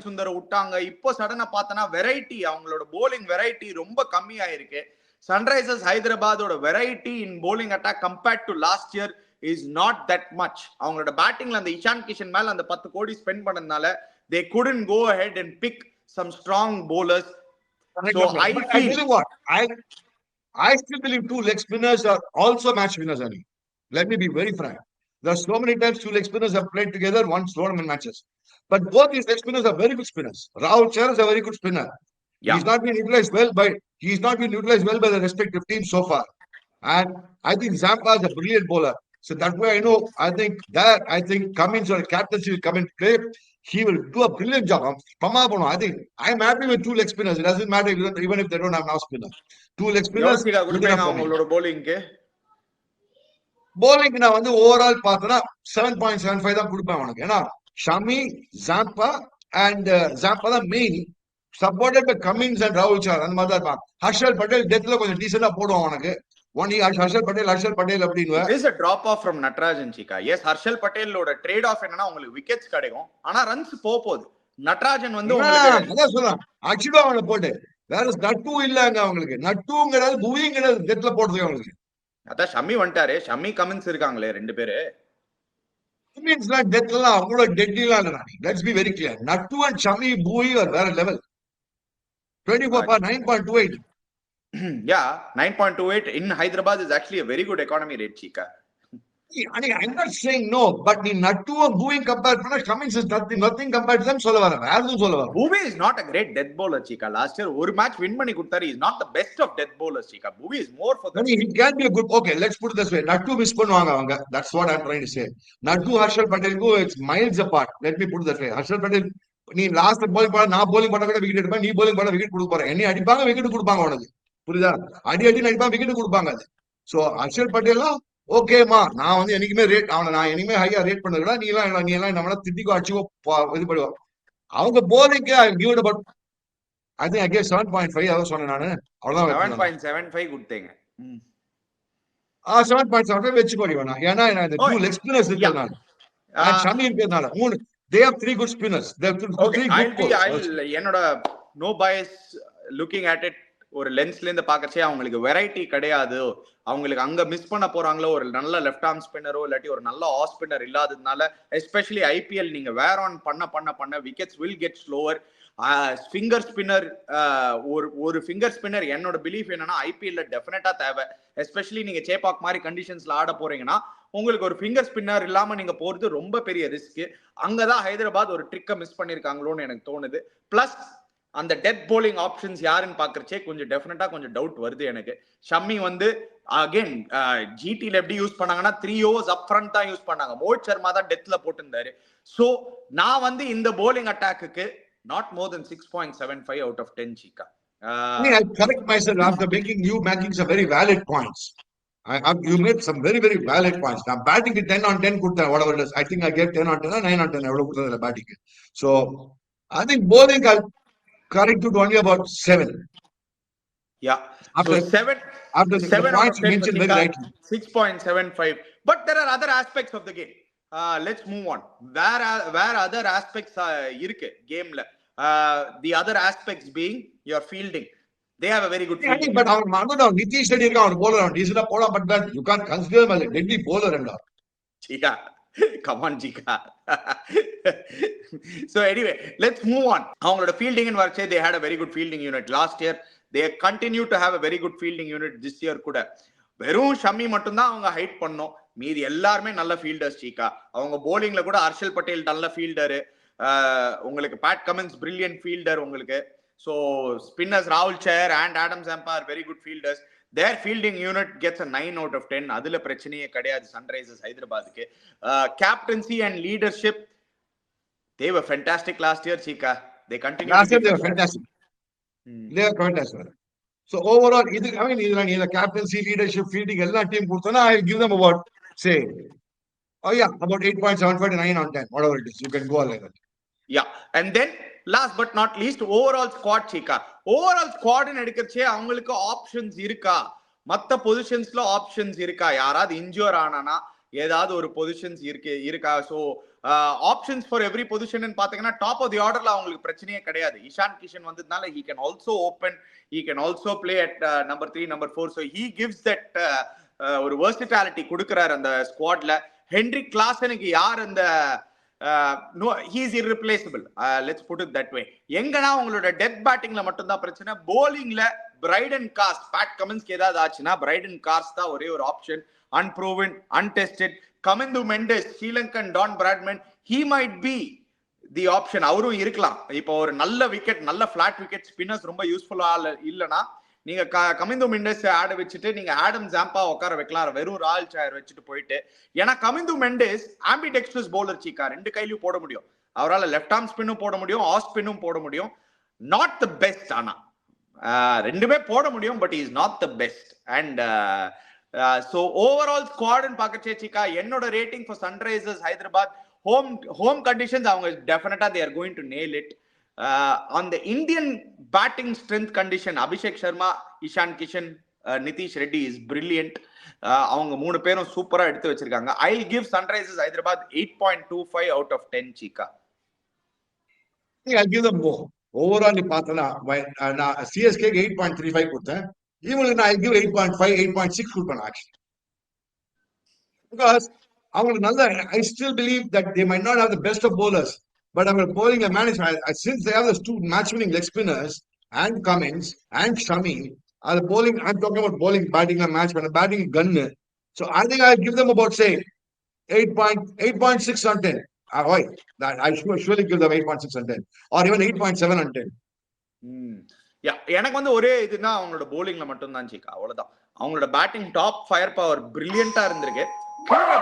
Sundar விட்டாங்க. இப்போ சடனா பார்த்தனா வெரைட்டி, அவங்களோட போலிங் வெரைட்டி ரொம்ப கம்மியா இருக்கு. சன்ரைசர்ஸ் ஹைதராபாதோட variety in bowling attack compared to last year is not that much. அவங்களோட பேட்டிங்ல அந்த இஷான் கிஷன் மேல அந்த 10 கோடி ஸ்பெண்ட் பண்ணதுனால they couldn't go ahead and pick some strong bowlers. So I still believe 2 leg spinners are also match winners. Let me be very frank. There are so many times 2 leg spinners have played together, once tournament matches. But both these leg spinners are very good spinners. Rahul Chahar is a very good spinner. Yeah. He's not been utilized well by the respective teams so far. And I think Zampa is a brilliant bowler. So that way I think Cummins or captaincy will come and play. He will do a brilliant job. I think I'm happy with 2 leg spinners. It doesn't matter even if they don't have now spinner. 2 leg spinners. Bowling நான் வந்து overall பார்த்தனா 7.75 தான் கொடுப்பேன் உனக்கு. ஏன்னா Shami, Zampa and Zampa தான் main, supported by Cummins and ராகுல் sir அந்த மாதிரி தான் இருப்பான். ஹர்ஷல் பட்டேல் டெத்ல கொஞ்சம் டீசெண்டா போடுவான் உனக்கு. ஒன்லி ஹர்ஷல் பட்டேல் அப்படின்னு. This is a drop off from Natarajan Chika. Yes, Harshal பட்டேலோட ட்ரேட் ஆஃப் என்னன்னா உங்களுக்கு விக்கெட்ஸ் கிடைக்கும், ஆனா ரன்ஸ் போகுது. நட்ராஜன் வந்து உங்களுக்கு அதான் சொல்றேன் அடிச்சுடுவா அவனை போட்டு. வேற நட்டு இல்லங்க அவங்களுக்கு. நட்டுங்கிறது புவிங்கிறது டெத்ல போடுறது அவங்களுக்கு. அதான் ஷம்மி வந்துட்டாரு, ஷம்மி கமின்ஸ் இருக்காங்களே 2 பேரு. கமின்ஸ்லாம் டெத்லாம் அவங்களோட டெட்லாம் இல்ல. Let's be very clear. நட்டு அண்ட் ஷம்மி பூயி ஆர் வேற level. 24 9.28. Yeah, 9.28 in Hyderabad is actually a very good economy rate, Chika. I'm not saying no, but the Nattu and Bhuvi compared to Cummins is nothing compared to them. Bhuvi is not a great death bowler, Chika. Last year, one match win money kuttari is not the best of death bowlers, Chika. Bhuvi is more for the. He can be a good. Okay, let's put it this way. Nattu miss பண்ணுவாங்க. That's what I'm trying to say. Nattu Harshal Patel go, it's miles apart. Let me put it that way. Harshal Patel, நீ last bowling பண்ண நான் bowling பண்ண கூட wicket எடுப்பேன், நீ bowling பண்ண wicket கொடுக்க போற. என்னை அடிப்பாங்க விக்கெட் கொடுப்பாங்க உனக்கு. புரியுதா? அடி அடிப்பாங்க விக்கெட் கொடுப்பாங்க. சோ ஹர்ஷல் பட்டேல்லாம் ஓகேமா, நான் வந்து என்னைக்குமே ரேட் அவனை நான் என்னைக்குமே ஹையா ரேட் பண்ணதுடா. நீ எல்லாம் நம்மள திட்டிக்கோ அடிச்சுக்கோ இது பண்ணுவோம். அவங்க போலிங்க்கு I give it about I think I gave 7.5 அத சொன்னேன் நானு. அவ்வளவுதான் 7.75 கொடுத்தீங்க. 7.75 வெச்சு போடுவேனா. ஏன்னா இந்த 2 leg spinners இருக்கறனால நான் ஷமி இருக்கறனால 3 they have 3 good spinners. They have 3 good. என்னோட no bias looking at it ஒரு லென்ஸ்ல இருந்து பாக்கச்சே அவங்களுக்கு வெரைட்டி கிடையாது. அவங்களுக்கு அங்க மிஸ் பண்ண போறாங்களோ ஒரு நல்ல லெஃப்ட் ஆர்ம் ஸ்பின்னரோ இல்லாட்டி ஒரு நல்ல ஆஃப் ஸ்பின்னர் இல்லாததுனால, எஸ்பெஷலி ஐபிஎல் நீங்க வேர் ஆன் பண்ண wickets will get slower. Finger spinner ஒரு ஃபிங்கர் ஸ்பின்னர் என்னோட பிலீஃப் என்னன்னா ஐபிஎல்ல டெஃபினட்டா தேவை. எஸ்பெஷலி நீங்க சேப்பாக் மாதிரி கண்டிஷன்ஸ்ல ஆட போறீங்கன்னா உங்களுக்கு ஒரு ஃபிங்கர் ஸ்பின்னர் இல்லாம நீங்க போறது ரொம்ப பெரிய ரிஸ்க். அங்கதான் ஹைதராபாத் ஒரு ட்ரிக்கை மிஸ் பண்ணிருக்காங்களோன்னு எனக்கு தோணுது. பிளஸ் அந்த டெத் போலிங் ஆப்ஷன்ஸ் யாருன்னு பாக்குறச்சே கொஞ்சம் டெஃபினட்டா கொஞ்சம் டவுட் வருது எனக்கு. ஷம்மி வந்து அகைன் ஜிடில எப்படி யூஸ் பண்ணாங்கன்னா 3 overs அப் ஃப்ரண்ட் தான் யூஸ் பண்ணாங்க. மோஹித் சர்மா தான் டெத்ல போட்டிருந்தாரு. சோ நான் வந்து இந்த போலிங் அட்டாக்கு not more than 6.75 out of 10, Chika. I correct myself after making some very valid points. You made some very very valid points. Now batting 10 on 10 கொடுத்தேன், whatever it is. I think I gave 10 on 10 or 9 on 10 எவ்வளவு கொடுத்தேன் batting. So I think bowling I'll correct to only about 7. Yeah. After so 7 the points you mentioned very rightly. 6.75. But there are other aspects of the game. Let's move on. Where other aspects இருக்கு கேம்ல. The other aspects being your fielding. They have a very good fielding. But our Nitish Reddy இருக்கான், ஒரு bowler, அவன் டீசன்ட்டா போடா. But that you can't consider him as a deadly bowler and all. Chika. Come on, Chika. So anyway, let's move on. அவங்களோட fielding in Varche, they had a very good fielding unit last year. They continue to have a very good fielding unit this year கூட. வெறும் ஷம்மி மட்டும்தான் அவங்க height பண்ணோம். மீதி எல்லாருமே நல்ல fielders சீக்கா. அவங்க போலிங்ல கூட ஹர்ஷல் பட்டேல் நல்ல ஃபீல்டரு. உங்களுக்கு பேட் கமின்ஸ் பிரில்லியன்ட் ஃபீல்டர் உங்களுக்கு. ஸோ ஸ்பின்னர்ஸ் ராகுல் Chahar and Adam Zampa are very good fielders. Their fielding unit gets a 9 out of 10. அதுல பிரச்சனையே கிடையாது சன்ரைசர்ஸ் ஹைதராபாத்துக்கு. Captaincy and leadership, they were fantastic last year, Chika. They continue Last to year be they were fantastic. They are fantastic. So overall, I mean, the captaincy, leadership, fielding, all team கொடுத்தனா I will give them about, say, about 8.75 to 9 on 10, whatever it is. You can go like that. Yeah, and then last but not least, overall squad, Chika. Overall squad in எடுக்கச்சே அவங்களுக்கு options இருக்கா? மத்த பொசிஷன்ஸ்ல options இருக்கா? யாராவது injure ஆனானா ஏதாவது ஒரு positions இருக்கா? So options for every position பாத்தீங்கன்னா top of தி ஆர்டர்ல அவங்களுக்கு பிரச்சனையே கிடையாது. இஷான் கிஷன் வந்ததுனால he can also open, he can also play at number 3, number 4. So he gives that ஒரு வெர்சிட்டாலிட்டி கொடுக்கறாரு அந்த ஸ்குவாட்ல. ஹென்ரிக் கிளாசனுக்கு யார் அந்த no, he is irreplaceable. Let's put it that way. எங்கனா உங்களோட டெத் பேட்டிங்ல மட்டும் தான் பிரச்சனை. bowlingல பிரைடன் காஸ்ட், பேட் கமின்ஸ்க்கு ஏதாவது ஆச்சுன்னா பிரைடன் காஸ்ட் தான் ஒரே ஒரு option. unproven, untested. Kamindu Mendis, Sri Lankan Don Bradman, he might be the option. அவரும் இருக்கலாம். இப்போ ஒரு நல்ல விக்கெட், நல்ல பிளாட் விக்கெட் ஸ்பின்னர்ஸ் ரொம்ப யூஸ்ஃபுல்லா இல்லனா நீங்க கமிந்து மெண்டஸ் ஆட வச்சுட்டு நீங்க ஆடம் ஜாம்பா உட்கார வைக்கலாம், வெறும் ராயல் சேர் வச்சுட்டு போயிட்டு. ஏன்னா கமிந்து மெண்டஸ் ஆம்பிடெக்ஸ்டர்ஸ் பவுலர் சீக்கா, ரெண்டு கையிலும் போட முடியும். அவரால் லெஃப்ட் ஆர்ம் ஸ்பின்னும் போட முடியும், ஆஃப் ஸ்பின்னும் போட முடியும். நாட் த பெஸ்ட், ஆனா ரெண்டுமே போட முடியும், but is not the best. And so overall squad in பாக்கச்சே சீக்கா, என்னோட rating for Sunrisers Hyderabad, home conditions அவங்க டெஃபினட்டா they are going to nail it. On the Indian batting strength condition, Abhishek Sharma, Ishan Kishan, Nitish Reddy is brilliant. அவங்க மூணு பேரும் சூப்பரா எடுத்து வச்சிருக்காங்க. I'll give Sunrisers Hyderabad 8.25 out of 10 சீக்கா. I'll give them more. Overall நீ பார்த்தனா நான் CSK 8.35 கொடுத்தேன். இவங்களுக்கு நான் give 8.5, 8.6 கொடுப்பேன் actually. Because அவங்களுக்கு நல்ல, I still believe that they might not have the best of bowlers, but அவங்க bowling management, since they have those two match-winning leg spinners and Cummins and Shami, the bowling, I'm talking about bowling, batting and match, batting gun. So I think I'll give them about, say, 8.6 on 10. I surely give them 8.6 on 10, or even 8.7 on 10. எனக்கு வந்து ஒரே இதுன்னா அவங்களோட போலிங்ல மட்டும் தான் சீக்கா, அவ்வளவுதான். அவங்களோட batting top fire power பிரில்லியண்டா இருந்திருக்கு.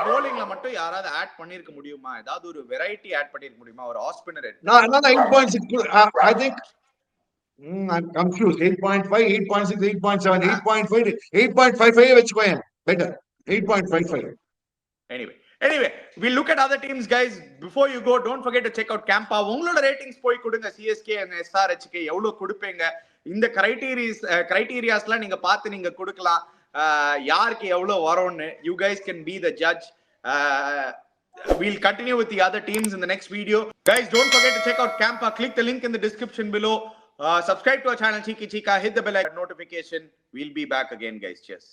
போலிங்ல மட்டும் யாராவது ஆட் பண்ணிருக்க முடியுமா? ஏதாவது ஒரு வெரைட்டி ஆட் பண்ணிருக்க முடியுமா? ஒரு ஆஃப் ஸ்பின்னர். நான் 8.6 I think I'm confused. 8.5, 8.6, 8.7, 8.5, 8.55 வெச்சுக்கோங்க. Better 8.55. Anyway, we'll look at other teams, guys. Before you go, don't forget to check out Campa. உங்களோட ரேட்டிங்ஸ் போய் கொடுங்க. CSK and SRHK எவ்வளவு கொடுப்பீங்க? இந்த கிரைட்டீரியாஸ்லாம் நீங்க பார்த்து நீங்க கொடுக்கலாம். யாருக்கு எவ்வளவு வரும்னு you guys can be the judge. We'll continue with the other teams in the next video. Guys, don't forget to check out Campa. Click the link in the description below. Subscribe to our channel Cheeky Chika. Hit the bell icon notification. We'll be back again, guys. Cheers.